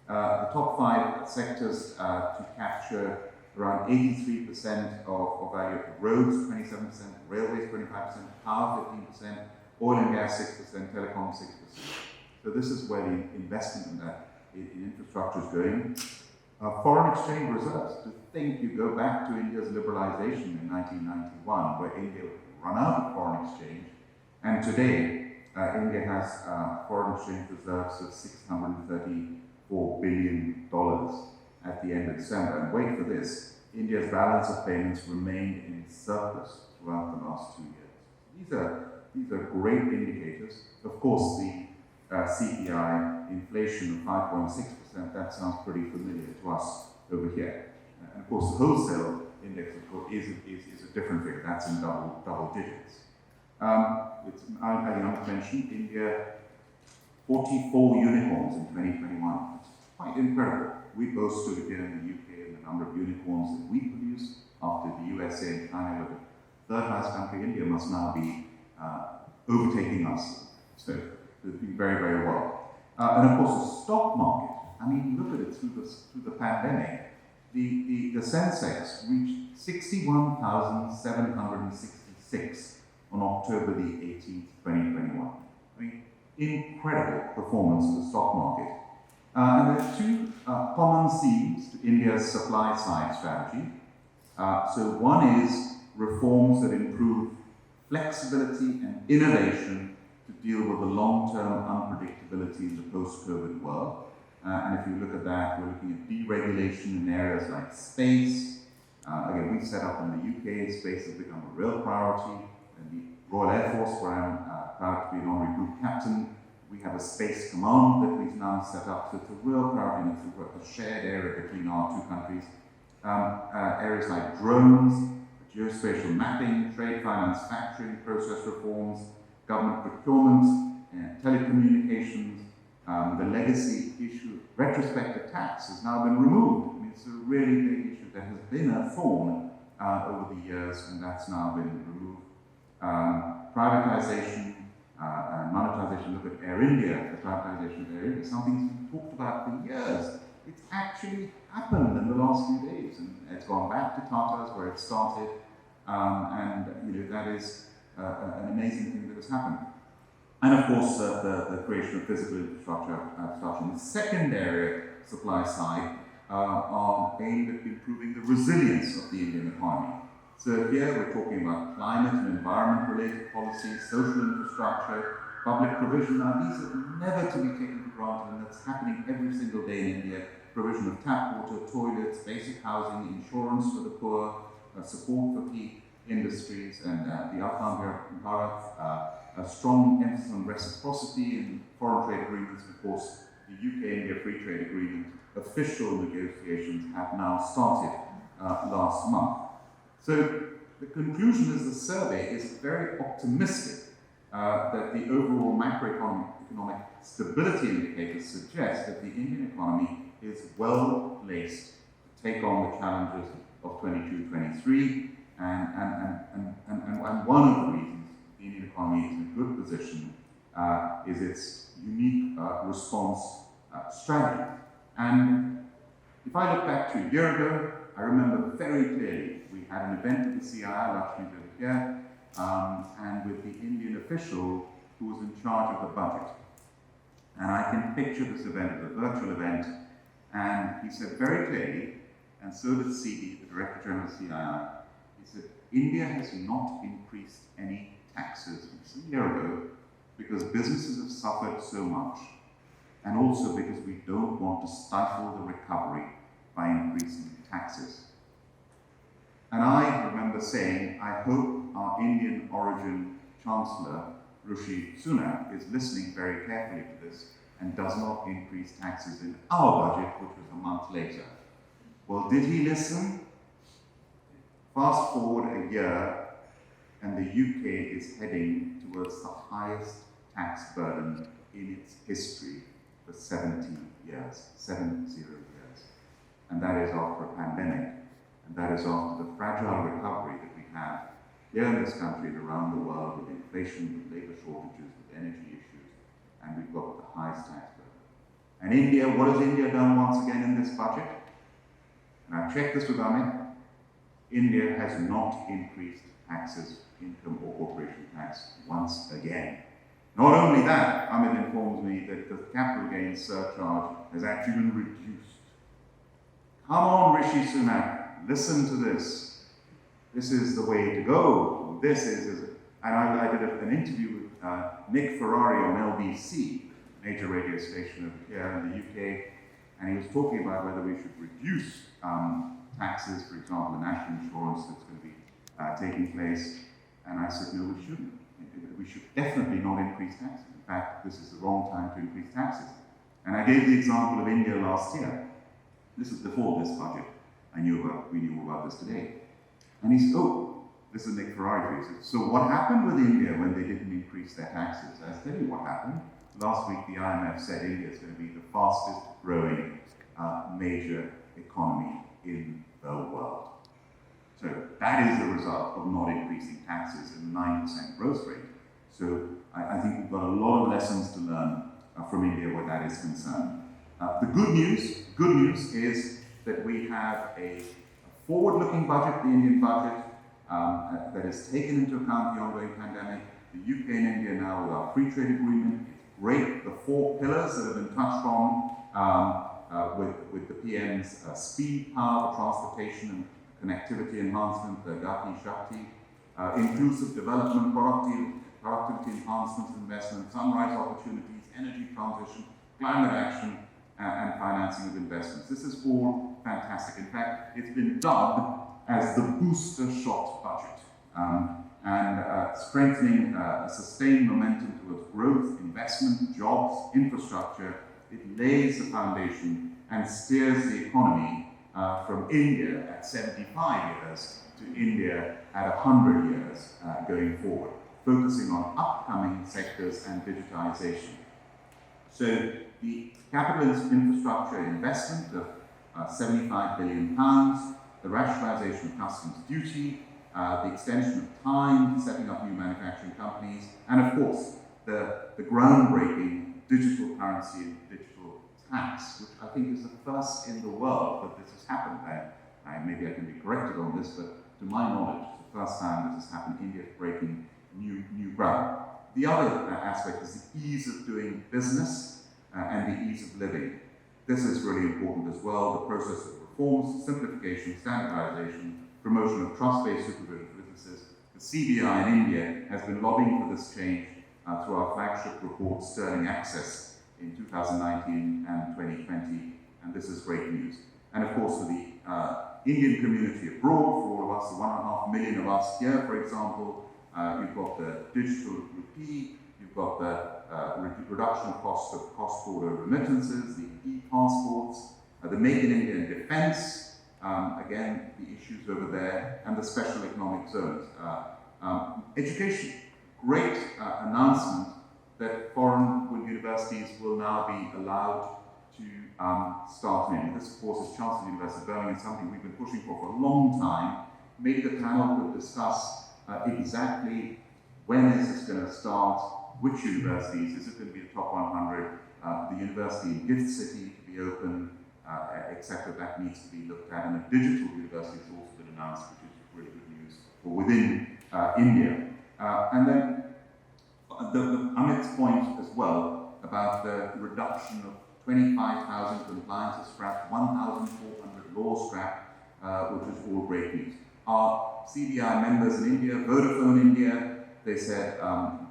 The top 5 sectors to capture around 83% of value of roads, 27%, railways 25%, power 15%, oil and gas 6%, telecom 6%. So this is where the investment in infrastructure is going. Foreign exchange reserves. To think you go back to India's liberalization in 1991, where India run out of foreign exchange, and today India has foreign exchange reserves of $634 billion at the end of December. And wait for this, India's balance of payments remained in surplus throughout the last 2 years. These are great indicators. Of course, the CPI inflation of 5.6%, that sounds pretty familiar to us over here. And of course, the wholesale index, of course, is a different figure. That's in double digits. I mentioned India, 44 unicorns in 2021. It's quite incredible. We both stood here in the UK and the number of unicorns that we produce after the USA and China were the third highest country. India must now be overtaking us. So it's doing very, very well. And of course, the stock market. I mean, look at it through the pandemic. The Sensex reached 61,766 on October the 18th, 2021. I mean, incredible performance of the stock market. And there are 2 common themes to India's supply side strategy. So one is reforms that improve flexibility and innovation to deal with the long-term unpredictability in the post-COVID world. And if you look at that, we're looking at deregulation in areas like space. Again, we set up in the UK, space has become a real priority. And the Royal Air Force, where I'm proud to be an honorary group captain, we have a space command that we've now set up. So it's a real priority, and it's a shared area between our 2 countries. Areas like drones, geospatial mapping, trade finance, factoring, process reforms, government procurement, telecommunications. The legacy issue of retrospective tax has now been removed. I mean, it's a really big issue that has been a thorn over the years, and that's now been removed. Privatization and monetization. Look at Air India, the privatization of Air India, something that's been talked about for years. It's actually happened in the last few days, and it's gone back to Tata's where it started, and that is an amazing thing that has happened. And of course, the creation of physical infrastructure. The secondary supply side are aimed at improving the resilience of the Indian economy. So here we're talking about climate and environment-related policies, social infrastructure, public provision. Now these are never to be taken for granted, and that's happening every single day in India. Provision of tap water, toilets, basic housing, insurance for the poor, support for key industries, and the Atman Bharat, a strong emphasis on reciprocity in foreign trade agreements. Of course, the UK-India Free Trade Agreement official negotiations have now started last month. So the conclusion is the survey is very optimistic that the overall macroeconomic stability indicators suggest that the Indian economy is well placed to take on the challenges of 22-23, and one of the reasons the Indian economy is in a good position is its unique response strategy. And if I look back to a year ago, I remember very clearly we had an event with the CII, Lakshmi here, and with the Indian official who was in charge of the budget. And I can picture this event as a virtual event. And he said very clearly, and so did CD, the Director General of CII, he said, India has not increased any taxes a year ago because businesses have suffered so much, and also because we don't want to stifle the recovery by increasing taxes. And I remember saying, I hope our Indian origin Chancellor, Rishi Sunak, is listening very carefully to this and does not increase taxes in our budget, which was a month later. Well, did he listen? Fast forward a year, and the UK is heading towards the highest tax burden in its history for 70 years, 70 years. And that is after a pandemic, and that is after the fragile recovery that we have here in this country and around the world with inflation, with labour shortages, with energy issues, and we've got the highest tax burden. And India, what has India done once again in this budget? And I checked this with Amit. India has not increased taxes, income or corporation tax once again. Not only that, Amit informs me that the capital gains surcharge has actually been reduced. Come on, Rishi Sunak, listen to this. This is the way to go. This is and I did an interview with Nick Ferrari on LBC, major radio station over here in the UK, and he was talking about whether we should reduce taxes, for example, the national insurance that's going to be taking place. And I said, no, we shouldn't. We should definitely not increase taxes. In fact, this is the wrong time to increase taxes. And I gave the example of India last year. This was before this budget. We knew about this today. And he said, oh, this is Nick Ferrari. He said, so what happened with India when they didn't increase their taxes? I'll tell you what happened. Last week, the IMF said India is going to be the fastest growing major economy in the world. So that is the result of not increasing taxes in the 9% growth rate. So I think we've got a lot of lessons to learn from India where that is concerned. The good news is that we have a forward-looking budget, the Indian budget, that has taken into account the ongoing pandemic. The UK and India now with our free trade agreement. It's great. The 4 pillars that have been touched on with the PM's speed, power, transportation and connectivity enhancement, the Gati Shakti, inclusive development, productivity enhancement, investment, sunrise opportunities, energy transition, climate action, and financing of investments. This is all fantastic. In fact, it's been dubbed as the booster shot budget, and strengthening sustained momentum towards growth, investment, jobs, infrastructure. It lays the foundation and steers the economy from India at 75 years to India at 100 years going forward, focusing on upcoming sectors and digitization. So the capital infrastructure investment of £75 billion, the rationalization of customs duty, the extension of time, setting up new manufacturing companies, and of course the groundbreaking digital currency and digital tax, which I think is the first in the world that this has happened. Maybe I can be corrected on this, but to my knowledge, it's the first time this has happened. India is breaking new ground. The other aspect is the ease of doing business and the ease of living. This is really important as well. The process of reforms, simplification, standardization, promotion of trust-based supervision for businesses. The CBI in India has been lobbying for this change through our flagship report, Sterling Access, in 2019 and 2020, and this is great news. And of course, for the Indian community abroad, for all of us, the 1.5 million of us here, for example, you've got the digital rupee, you've got the reduction of costs of cross-border remittances, the e-passports, the Make in India and defense, again, the issues over there, and the special economic zones. Education, great announcement that foreign universities will now be allowed to start in. This, of course, is Chancellor University of Birmingham, something we've been pushing for a long time. Maybe the panel could discuss exactly when is this going to start, which universities, is it going to be the top 100, the university in Gift City to be open, etc. That needs to be looked at, and a digital university has also been announced, which is really good news for within India. And then Amit's point as well, about the reduction of 25,000 compliances scrapped, 1,400 laws scrapped, which was all great news. Our CDI members in India, Vodafone India, they said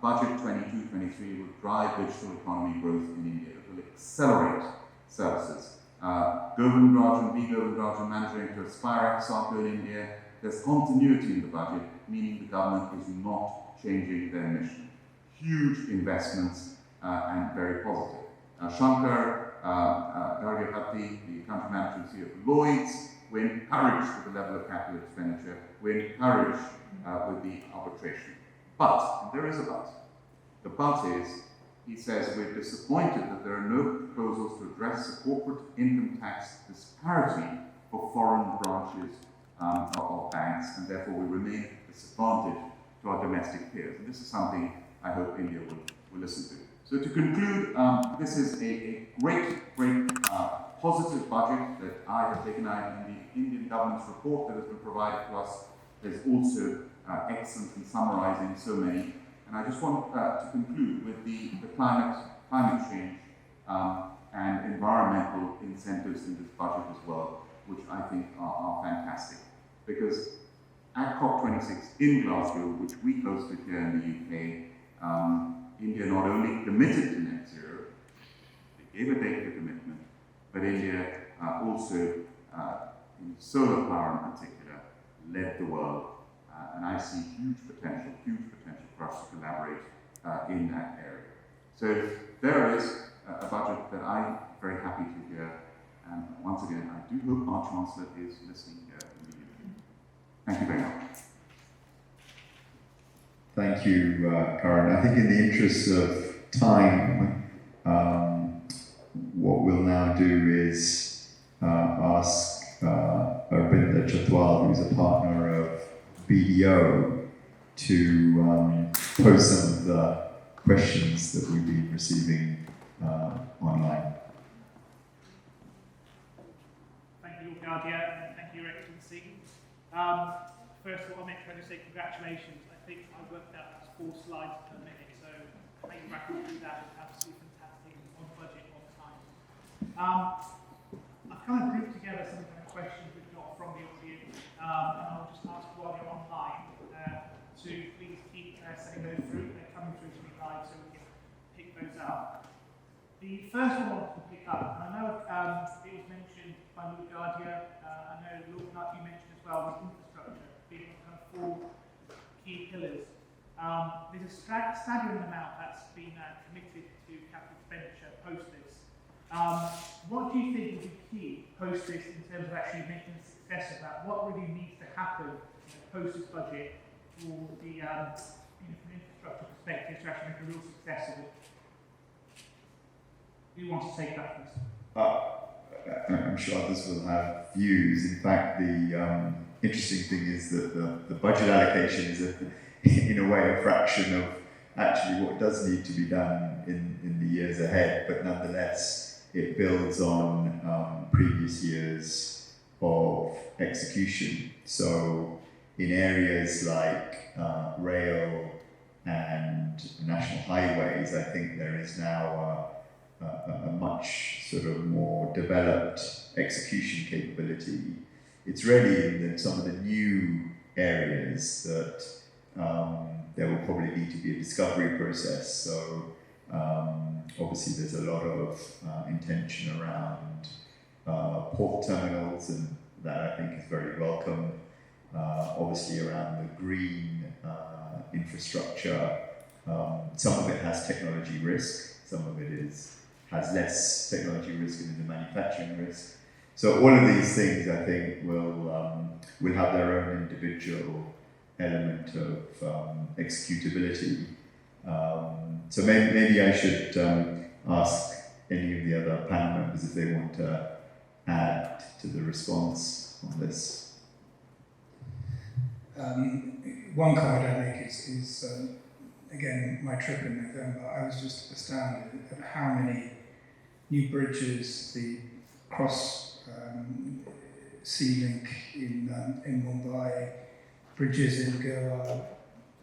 budget 22-23 will drive digital economy growth in India. It will accelerate services. Govind Rajan, V. Govind Rajan, Managing Director of Spire Exarco in India, there's continuity in the budget, meaning the government is not changing their mission. Huge investments and very positive. Shankar Gargyapati, the country manager and CEO of Lloyd's, we're encouraged with the level of capital expenditure, we're encouraged with the arbitration. But, and there is a but, the but is, he says, we're disappointed that there are no proposals to address the corporate income tax disparity for foreign branches of banks, and therefore we remain at a disadvantage to our domestic peers. And this is something I hope India will listen to. So to conclude, this is a great positive budget that I have taken out in the Indian government's report that has been provided to us is also excellent in summarizing so many. And I just want to conclude with the climate change and environmental incentives in this budget as well, which I think are fantastic. Because at COP26 in Glasgow, which we hosted here in the UK, India not only committed to net zero, they gave a date of commitment, but India also, in solar power in particular, led the world. And I see huge potential for us to collaborate in that area. So there is a budget that I'm very happy to hear. And once again, I do hope our Chancellor is listening here in the UK. Thank you very much. Thank you, Karan. I think in the interest of time, what we'll now do is ask Arvind Chatwal, who's a partner of BDO, to pose some of the questions that we've been receiving online. Thank you, Lord Guardian, and thank you, Your Excellency. First of all, I'll make sure to say congratulations. I think I worked out that's 4 slides per minute, so how you rattle through that is absolutely fantastic, on budget, on time. I've kind of grouped together some of the questions we've got from the audience, and I'll just ask while you're online to please keep sending those through. They're coming through to me live, so we can pick those up. The first one I wanted to pick up, and I know it was mentioned by Lord Guardian, I know Lord Nutt, you mentioned as well, the infrastructure being kind of 4 key pillars. There's a staggering amount that's been committed to capital expenditure post this. What do you think will be key post this in terms of actually making a success of that? What really needs to happen post this budget for the from an infrastructure perspective to actually make a real success of it? Who wants to take that first? I'm sure others will have views. In fact, the interesting thing is that the budget allocation is, in a way, a fraction of actually what does need to be done in the years ahead, but nonetheless, it builds on previous years of execution. So in areas like rail and national highways, I think there is now a much sort of more developed execution capability. It's really in some of the new areas that there will probably need to be a discovery process. So obviously there's a lot of intention around port terminals, and that I think is very welcome. Obviously around the green infrastructure, some of it has technology risk, some of it has less technology risk and the manufacturing risk. So all of these things, I think, will have their own individual element of executability. So maybe I should ask any of the other panel members if they want to add to the response on this. One comment I make is again, my trip in November, I was just astounded at how many new bridges, the cross sea link in Mumbai, bridges in Goa,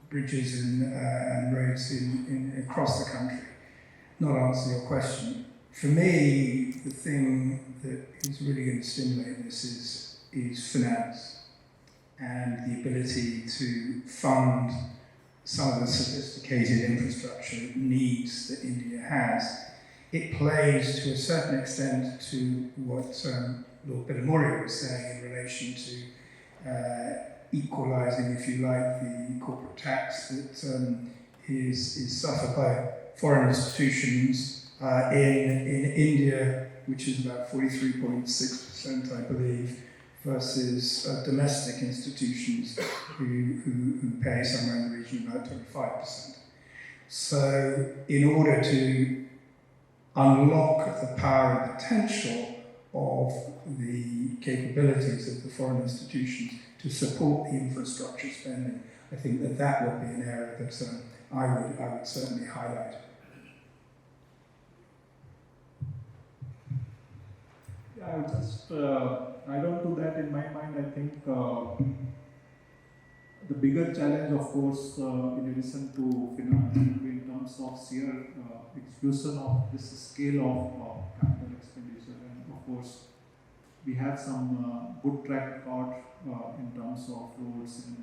bridges and roads in across the country. not answer your question. For me, the thing that is really going to stimulate this is finance and the ability to fund some of the sophisticated infrastructure needs that India has. It plays to a certain extent to what Lord Bidamori was saying in relation to equalising, if you like, the corporate tax that is suffered by foreign institutions in India, which is about 43.6%, I believe, versus domestic institutions who pay somewhere in the region of about 25%. So in order to unlock the power and potential of the capabilities of the foreign institutions to support the infrastructure spending, I think that would be an area that I would certainly highlight. Yeah, I just add on to that. In my mind, I think the bigger challenge, of course, in addition to finance, will be in terms of sheer execution of this scale of capital expenditure. And of course, we have some good track record in terms of roads and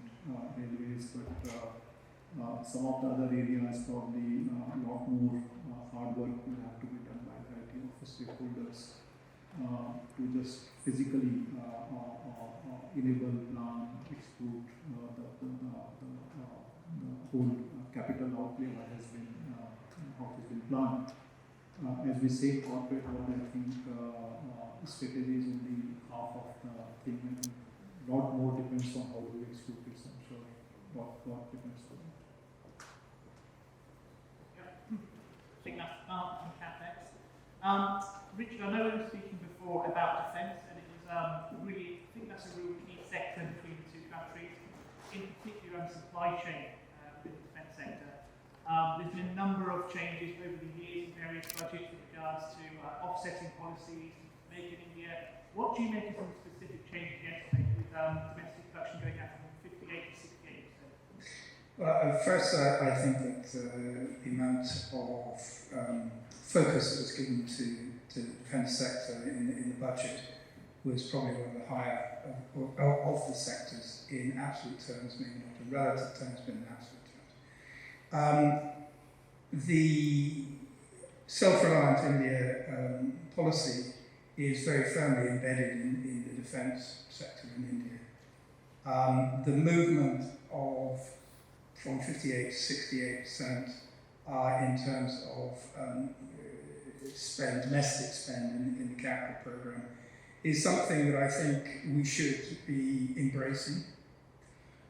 railways, but some of the other areas probably a lot more hard work will have to be done by a variety of stakeholders to just physically enable, plan, execute the whole capital outlay that has been planned. As we say, corporate world, I think strategy is only half of the thing. I think a lot more depends on how we execute it. I'm sure what depends on that. Yeah. I think that's on CapEx. Richard, I know we were speaking before about defence, and it was really, I think that's a real key sector between the two countries, in particular on supply chain within the defence sector. There's been a number of changes over the years in various budgets with regards to offsetting policies, Make in India. What do you make of some specific changes yesterday with domestic production going out from 58 to 68%? Well, first, I think that the amount of focus that was given to the defence sector in the budget was probably one of the higher of the sectors in absolute terms, maybe not in relative terms, but in absolute terms. The self-reliant India policy is very firmly embedded in the defence sector in India. The movement from 58 to 68% in terms of domestic spend in the capital programme is something that I think we should be embracing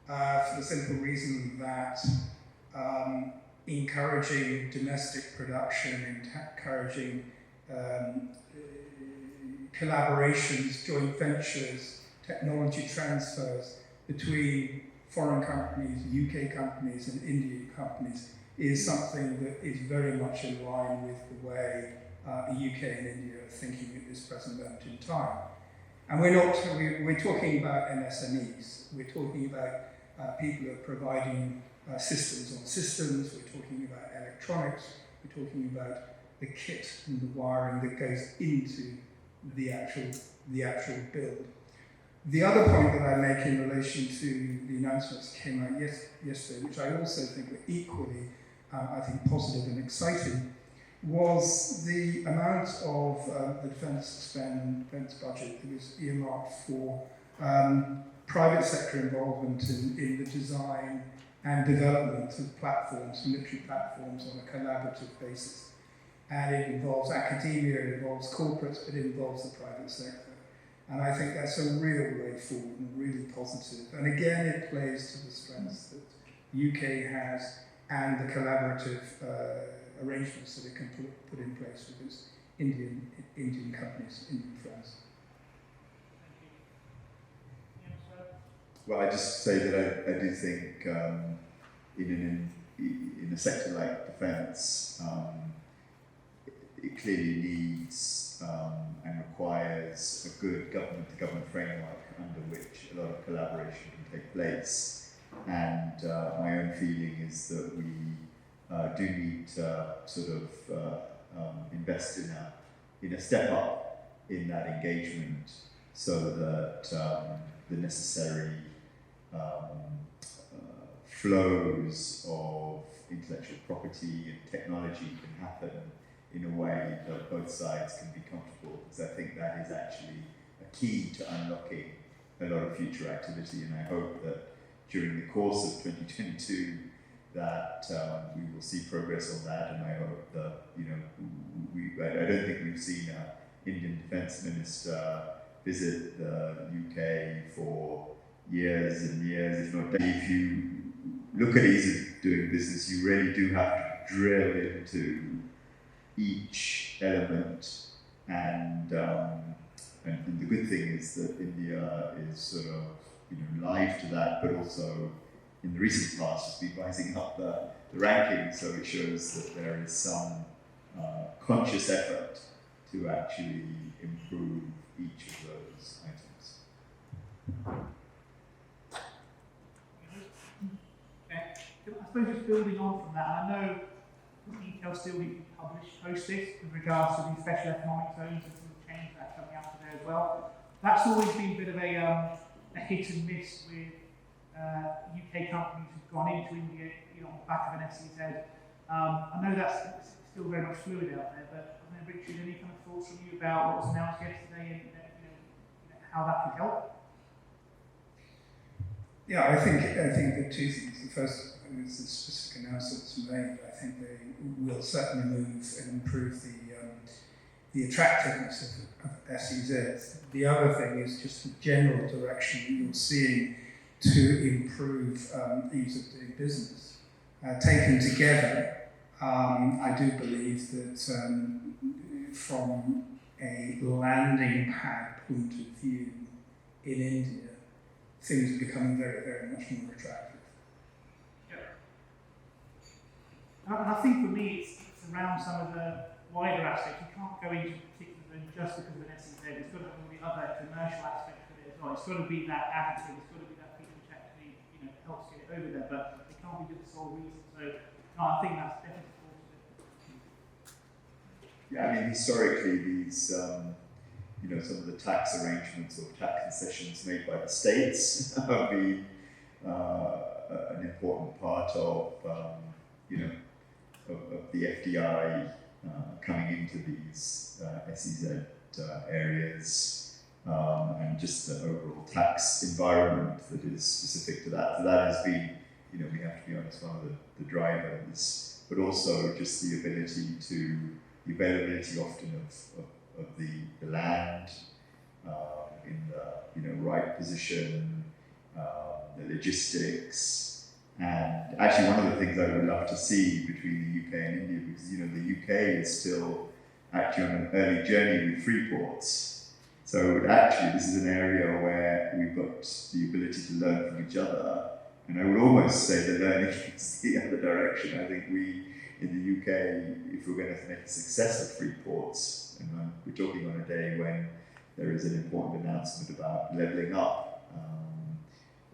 for the simple reason that encouraging domestic production, encouraging collaborations, joint ventures, technology transfers between foreign companies, UK companies and Indian companies is something that is very much in line with the way the UK and India are thinking at this present moment in time. And we're talking about MSMEs, we're talking about people who are providing systems on systems, we're talking about electronics, we're talking about the kit and the wiring that goes into the actual build. The other point that I make in relation to the announcements that came out yesterday, which I also think were equally, I think, positive and exciting, was the amount of the defence spend, defence budget that was earmarked for private sector involvement in the design and development of platforms, military platforms on a collaborative basis. And it involves academia, it involves corporates, but it involves the private sector. And I think that's a real way forward and really positive. And again, it plays to the strengths that the UK has and the collaborative arrangements that it can put in place with its Indian companies, Indian friends. Well, I just say that I do think in a sector like defence, it clearly needs and requires a good government-to-government framework under which a lot of collaboration can take place. And my own feeling is that we do need to sort of invest in a step up in that engagement, so that the necessary flows of intellectual property and technology can happen in a way that both sides can be comfortable, because I think that is actually a key to unlocking a lot of future activity. And I hope that during the course of 2022 that we will see progress on that, and I hope that, you know, I don't think we've seen an Indian Defence Minister visit the UK for years and years, if not decades. If you look at ease of doing business, you really do have to drill into each element, and the good thing is that India is sort of, you know, live to that, but also in the recent past has been rising up the ranking, so it shows that there is some conscious effort to actually improve each of those items. I suppose just building on from that, I know details still need to be published post this with regards to the special economic zones and some change that coming out of there as well. That's always been a bit of a hit and miss with UK companies who've gone into India, you know, on the back of an SEZ. I know that's still very much fluid out there, but I don't know, Richard, any kind of thoughts from you about what was announced yesterday and you know, how that could help? Yeah, I think the two things. The first is the specific announcements made. I think they will certainly move and improve the attractiveness of SEZs. The other thing is just the general direction that you're seeing to improve ease of doing business. Taken together, I do believe that from a landing pad point of view in India, things are becoming very, very much more attractive. Yeah. And I think for me, it's around some of the wider aspects. You can't go into a particular zone just because of an SEZ. It's got to have all the other commercial aspects of it as well. It's got to be that additive. It's got to be that thing which actually, you know, helps get it over there. But it can't be just the sole reason. So no, I think that's definitely positive. Yeah, I mean, historically, these, you know, some of the tax arrangements or tax concessions made by the states have been an important part of, you know, of the FDI coming into these SEZ areas, and just the overall tax environment that is specific to that. So that has been, you know, we have to be honest, one of the drivers, but also just the availability often of the land in the, you know, right position, the logistics, and actually one of the things I would love to see between the UK and India, because, you know, the UK is still actually on an early journey with free ports. So actually this is an area where we've got the ability to learn from each other, and I would almost say that learning is the other direction. I think we in the UK, if we're going to make a success of free ports, and we're talking on a day when there is an important announcement about levelling up,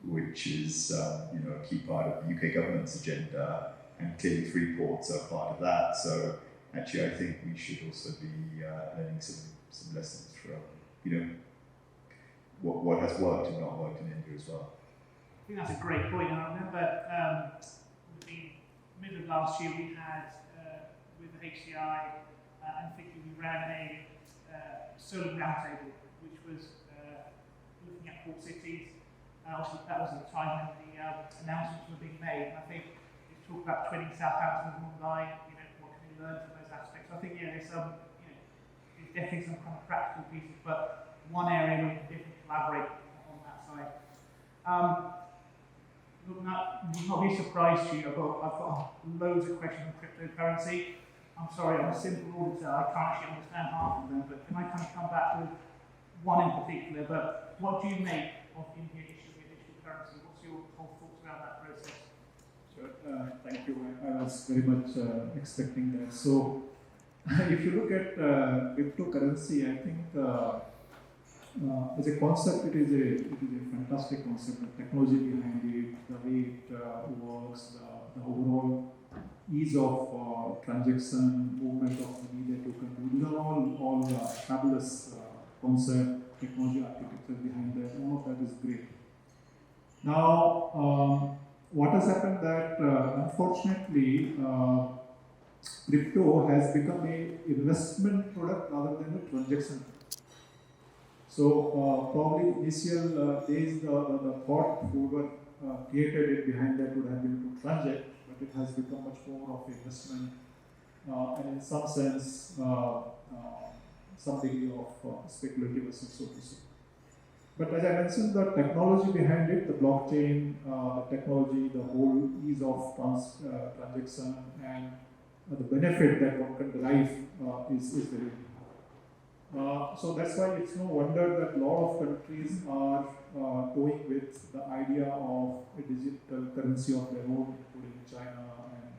which is you know, a key part of the UK government's agenda, and clearly free ports are part of that. So actually, I think we should also be learning some lessons from, you know, what has worked and not worked in India as well. I think that's a great point. And I remember the middle of last year we had with the HCI and FICCI, we ran a solo roundtable, which was looking at port cities. Obviously, that was at the time when the announcements were being made. And I think we talked about twinning Southampton and Mumbai. You know, what can we learn from those aspects? I think, yeah, there's some, you know, there's definitely some kind of practical pieces, but one area where we can definitely collaborate on that side. Look, not be surprised to you. I've got loads of questions on cryptocurrency. I'm sorry, I'm a simple auditor. I can't actually understand half of them, but can I kind of come back with one in particular? But what do you make of India issuing a digital currency? What's your whole thoughts around that process? Sure. Thank you. I was very much expecting that. So, if you look at cryptocurrency, I think as a concept, it is a fantastic concept. The technology behind it, the way it works, the overall ease of transaction, movement of money that you can do. These are all fabulous concept, technology architecture behind that. All of that is great. Now, what has happened that unfortunately crypto has become a investment product rather than a transaction product. So probably initial days the thought whoever created it behind that would have been to transact, but it has become much more of investment and in some sense some degree of speculative assets, so to say. But as I mentioned, the technology behind it, the blockchain, the technology, the whole ease of transaction and the benefit that one can derive is very high. So that's why it's no wonder that a lot of countries are going with the idea of a digital currency of their own, including China and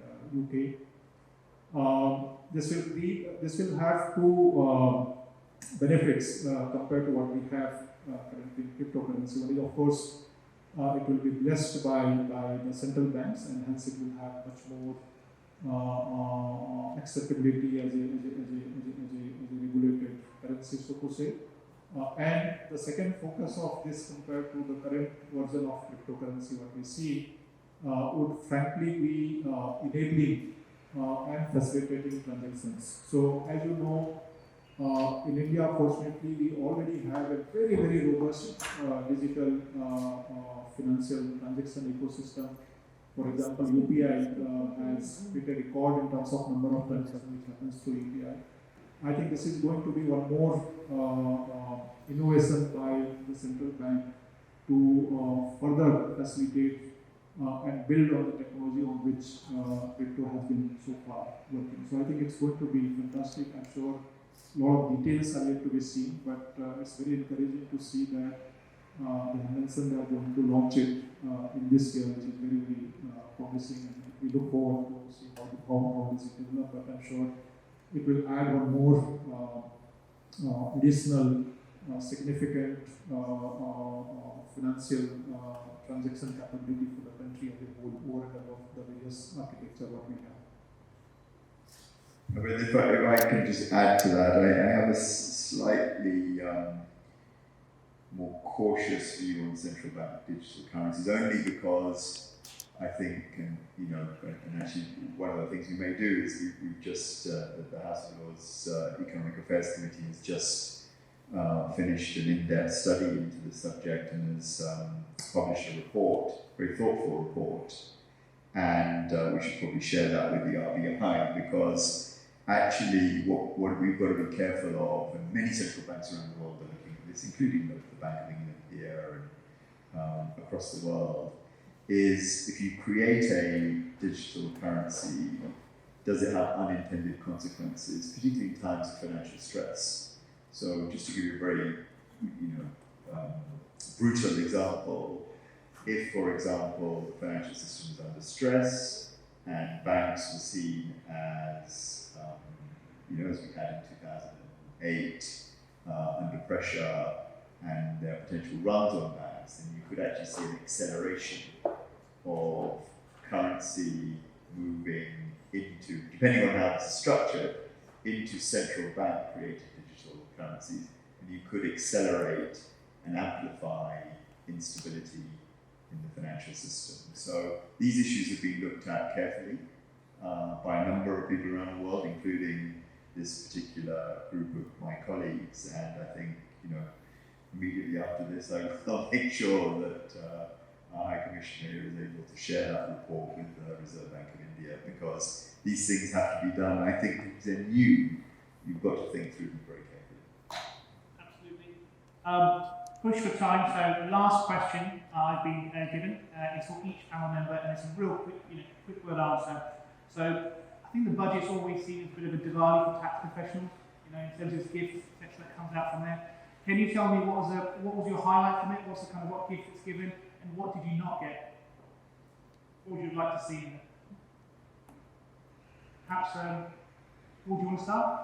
UK. This will have two benefits compared to what we have currently in cryptocurrency. One is, of course, it will be blessed by the central banks, and hence it will have much more acceptability as a regulated currency, so to say. And the second focus of this compared to the current version of cryptocurrency, what we see, would frankly be enabling and facilitating transactions. So, as you know, in India, fortunately, we already have a very, very robust digital financial transaction ecosystem. For example, UPI has hit a record in terms of number of transactions which happens through UPI. I think this is going to be one more innovation by the central bank to further facilitate and build on the technology on which crypto has been so far working. So I think it's going to be fantastic. I'm sure a lot of details are yet to be seen, but it's very encouraging to see that they have mentioned they are going to launch it in this year, which is very, very promising, and we look forward to see how this will develop. But I'm sure it will add one more additional significant financial transaction capability for the country as a whole, over and above the various architecture what we have. I mean, if I can just add to that, I have a slightly more cautious view on central bank digital currencies, only because I think, and actually one of the things we may do is we've just, the House of Lords Economic Affairs Committee has just finished an in-depth study into the subject and has published a report, a very thoughtful report, and we should probably share that with the RBI, because actually what we've got to be careful of, and many central banks around the world are looking at this, including the Bank of England here and across the world, is if you create a digital currency, does it have unintended consequences, particularly in times of financial stress? So just to give you a very brutal example, if, for example, the financial system is under stress and banks were seen as, as we had in 2008, under pressure and there are potential runs on banks, then you could actually see an acceleration of currency moving into, depending on how it's structured, into central bank created digital currencies, and you could accelerate and amplify instability in the financial system. So these issues have been looked at carefully by a number of people around the world, including this particular group of my colleagues, and I think, immediately after this, I'll make sure that our High Commissioner is able to share that report with the Reserve Bank of India, because these things have to be done. I think if they're new, you've got to think through them very carefully. Absolutely. Push for time, so last question I've been given is for each panel member, and it's a real quick word answer. So I think the budget's always seen as a bit of a Diwali for tax professionals, in terms of gifts, etc. that comes out from there. Can you tell me what was your highlight from it? What's the kind of what gift it's given, and what did you not get? What would you like to see in it? Perhaps, Paul, do you want to start?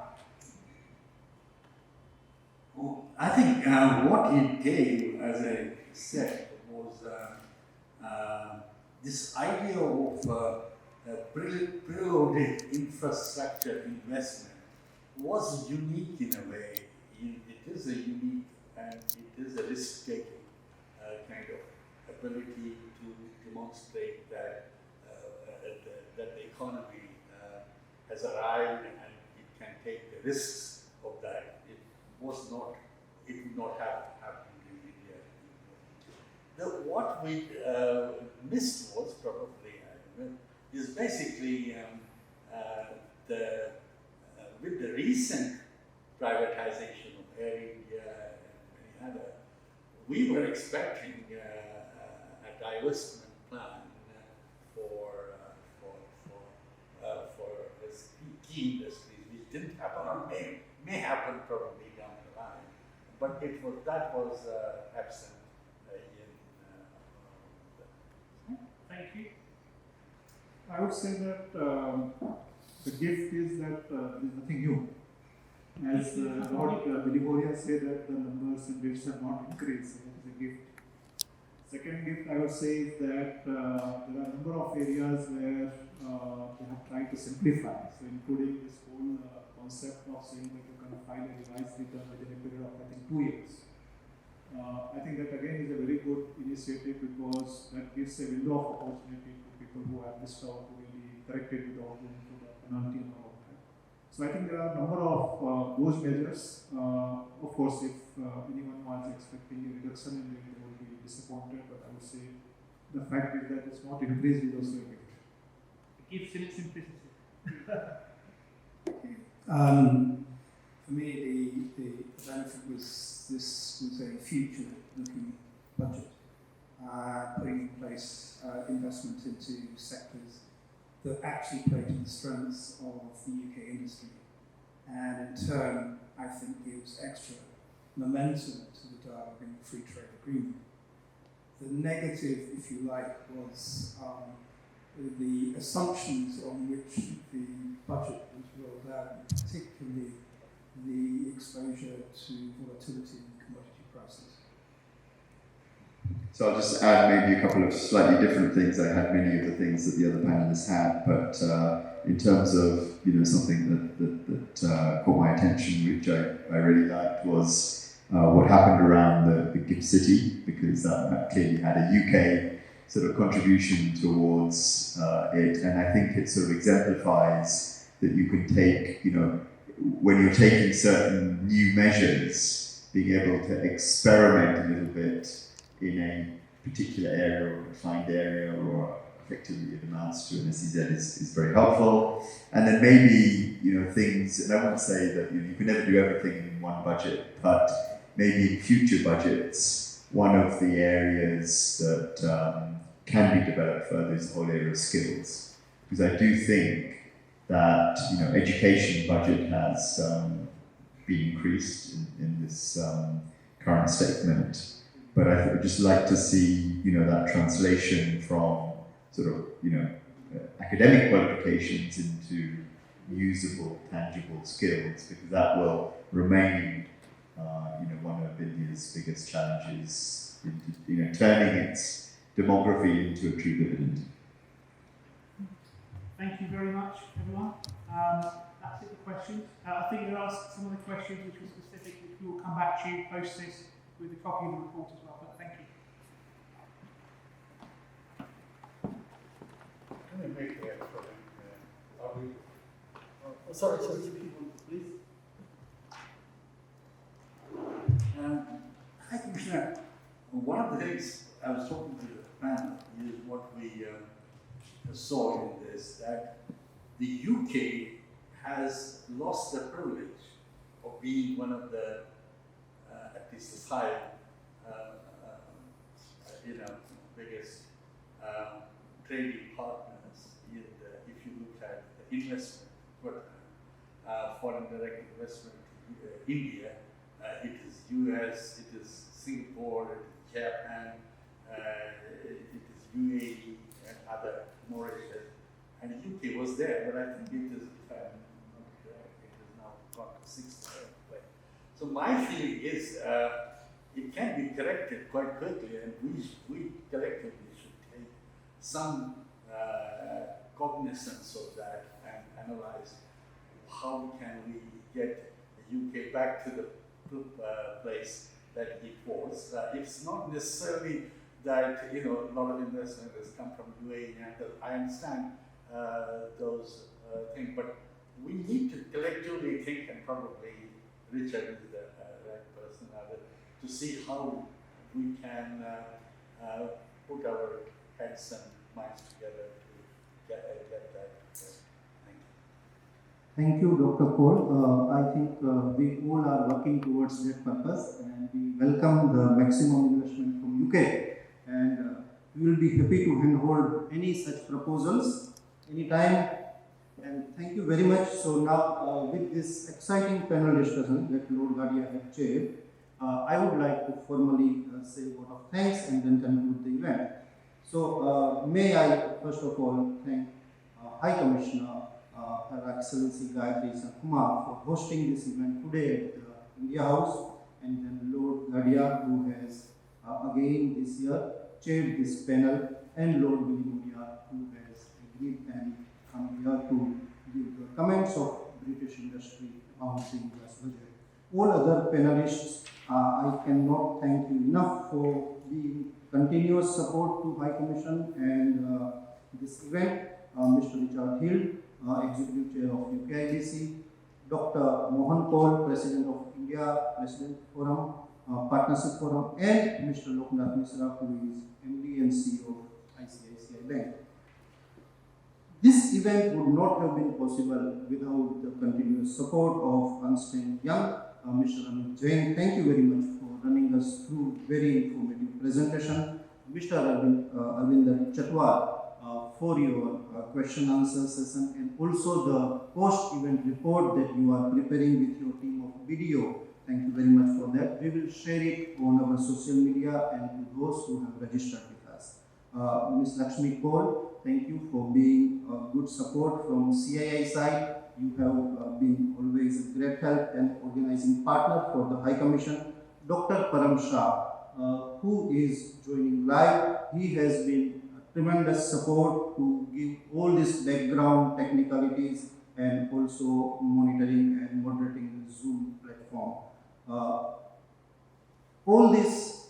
Well, I think what it gave, as I said, was this idea of preloaded infrastructure investment was unique in a way. It is a unique and it is a risk-taking kind of ability to demonstrate that that the economy has arrived and it can take the risks of that. It would not have happened in India. What we missed was probably is basically with the recent privatization of Air India and many other, we were expecting a divestment plan for key industries, which didn't happen or may happen probably down the line, but that was absent in Thank you. I would say that the gift is that there is nothing new. As Lord Biliboria said that the numbers and rates have not increased, so that is a gift. Second gift I would say is that there are a number of areas where they have tried to simplify, so including this whole concept of saying that you can file a revised return within a period of I think 2 years. I think that again is a very good initiative because that gives a window of opportunity to people who have missed out to really correct it without going through the penalty and all of that. So I think there are a number of those measures. Of course, if anyone was expecting a reduction in rate, they would be disappointed, but I would say the fact is that it's not increased is also a gift. It gives in its simplicity. For me, the benefit was this was a future-looking budget, putting in place investment into sectors that actually play to the strengths of the UK industry, and in turn, I think gives extra momentum to the dialogue in the free trade agreement. The negative, if you like, was the assumptions on which the budget was rolled out, particularly the exposure to volatility in commodity prices. So I'll just add maybe a couple of slightly different things. I had many of the things that the other panelists had, but in terms of something that caught my attention, which I really liked, was what happened around the gift city, because that clearly had a UK sort of contribution towards it, and I think it sort of exemplifies that you can take, when you're taking certain new measures, being able to experiment a little bit in a particular area or a defined area, or effectively it amounts to an SEZ is very helpful. And then maybe, things, and I won't say that you can never do everything in one budget, but maybe in future budgets, one of the areas that can be developed further is the whole area of skills. Because I do think that education budget has been increased in this current statement, but I would just like to see that translation from sort of academic qualifications into usable, tangible skills, because that will remain one of India's biggest challenges, into turning its demography into a true dividend. Thank you very much, everyone. That's it for questions. I think there are some of the questions which were specific, which we will come back to you post this with a copy of the report as well, but thank you. Can I make a comment? Sorry, please. Hi, Commissioner. One of the things I was talking to the panel is what we saw in this, that the UK has lost the privilege of being one of the, at least the five, biggest trading partners. If you look at the investment, foreign direct investment to India, it is US, it is Singapore, it is Japan, it is UAE and other Mauritius, and UK was there, but I think it is, if I'm not correct, it has now gone to 6th place. So my feeling is it can be corrected quite quickly, and we collectively should take some cognizance of that and analyze how can we get the UK back to the place that it was. It's not necessarily that a lot of investment has come from UAE, and I understand those things, but we need to collectively think, and probably Richard is the right person to see how we can put our heads and minds together to get that. Thank you, Dr. Cole. I think we all are working towards that purpose, and we welcome the maximum investment from UK, and we will be happy to handhold any such proposals anytime. And thank you very much. So now, with this exciting panel discussion that Lord Gadia had chaired, I would like to formally say a word of thanks and then conclude the event. So may I first of all thank High Commissioner Her Excellency Gayatri Kumar for hosting this event today at the India House, and then Lord Gadia, who has again this year chaired this panel, and Lord Willy Mudia, who has agreed and come here to give the comments of British industry about the India's budget. All other panelists, I cannot thank you enough for being continuous support to High Commission and this event. Mr. Richard Hill, Executive Chair of UKIBC, Dr. Mohan Kaul, President of India President Forum, Partnership Forum, and Mr. Loknath Misra, who is MD and CEO of ICICI Bank. This event would not have been possible without the continuous support of Ernst & Young. Mr. Amit Jain, thank you very much for running us through very informative presentation. Mr. Arvind Chatwal, for your question answer session, and also the post-event report that you are preparing with your team of video. Thank you very much for that. We will share it on our social media and to those who have registered with us. Ms. Lakshmi Kaul, thank you for being a good support from CII side. You have been always a great help and organizing partner for the High Commission. Dr. Param Shah, who is joining live, he has been tremendous support to give all these background technicalities and also monitoring and moderating the Zoom platform. All this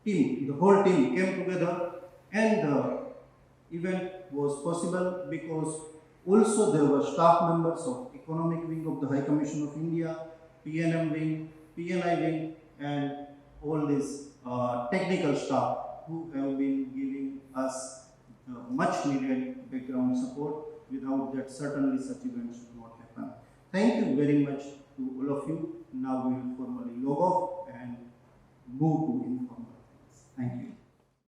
team, the whole team came together, and the event was possible because also there were staff members of Economic Wing of the High Commission of India, PNM Wing, PNI Wing, and all this technical staff who have been giving us much needed background support. Without that, certainly such events would not happen. Thank you very much to all of you. Now we will formally log off and move to informal things. Thank you.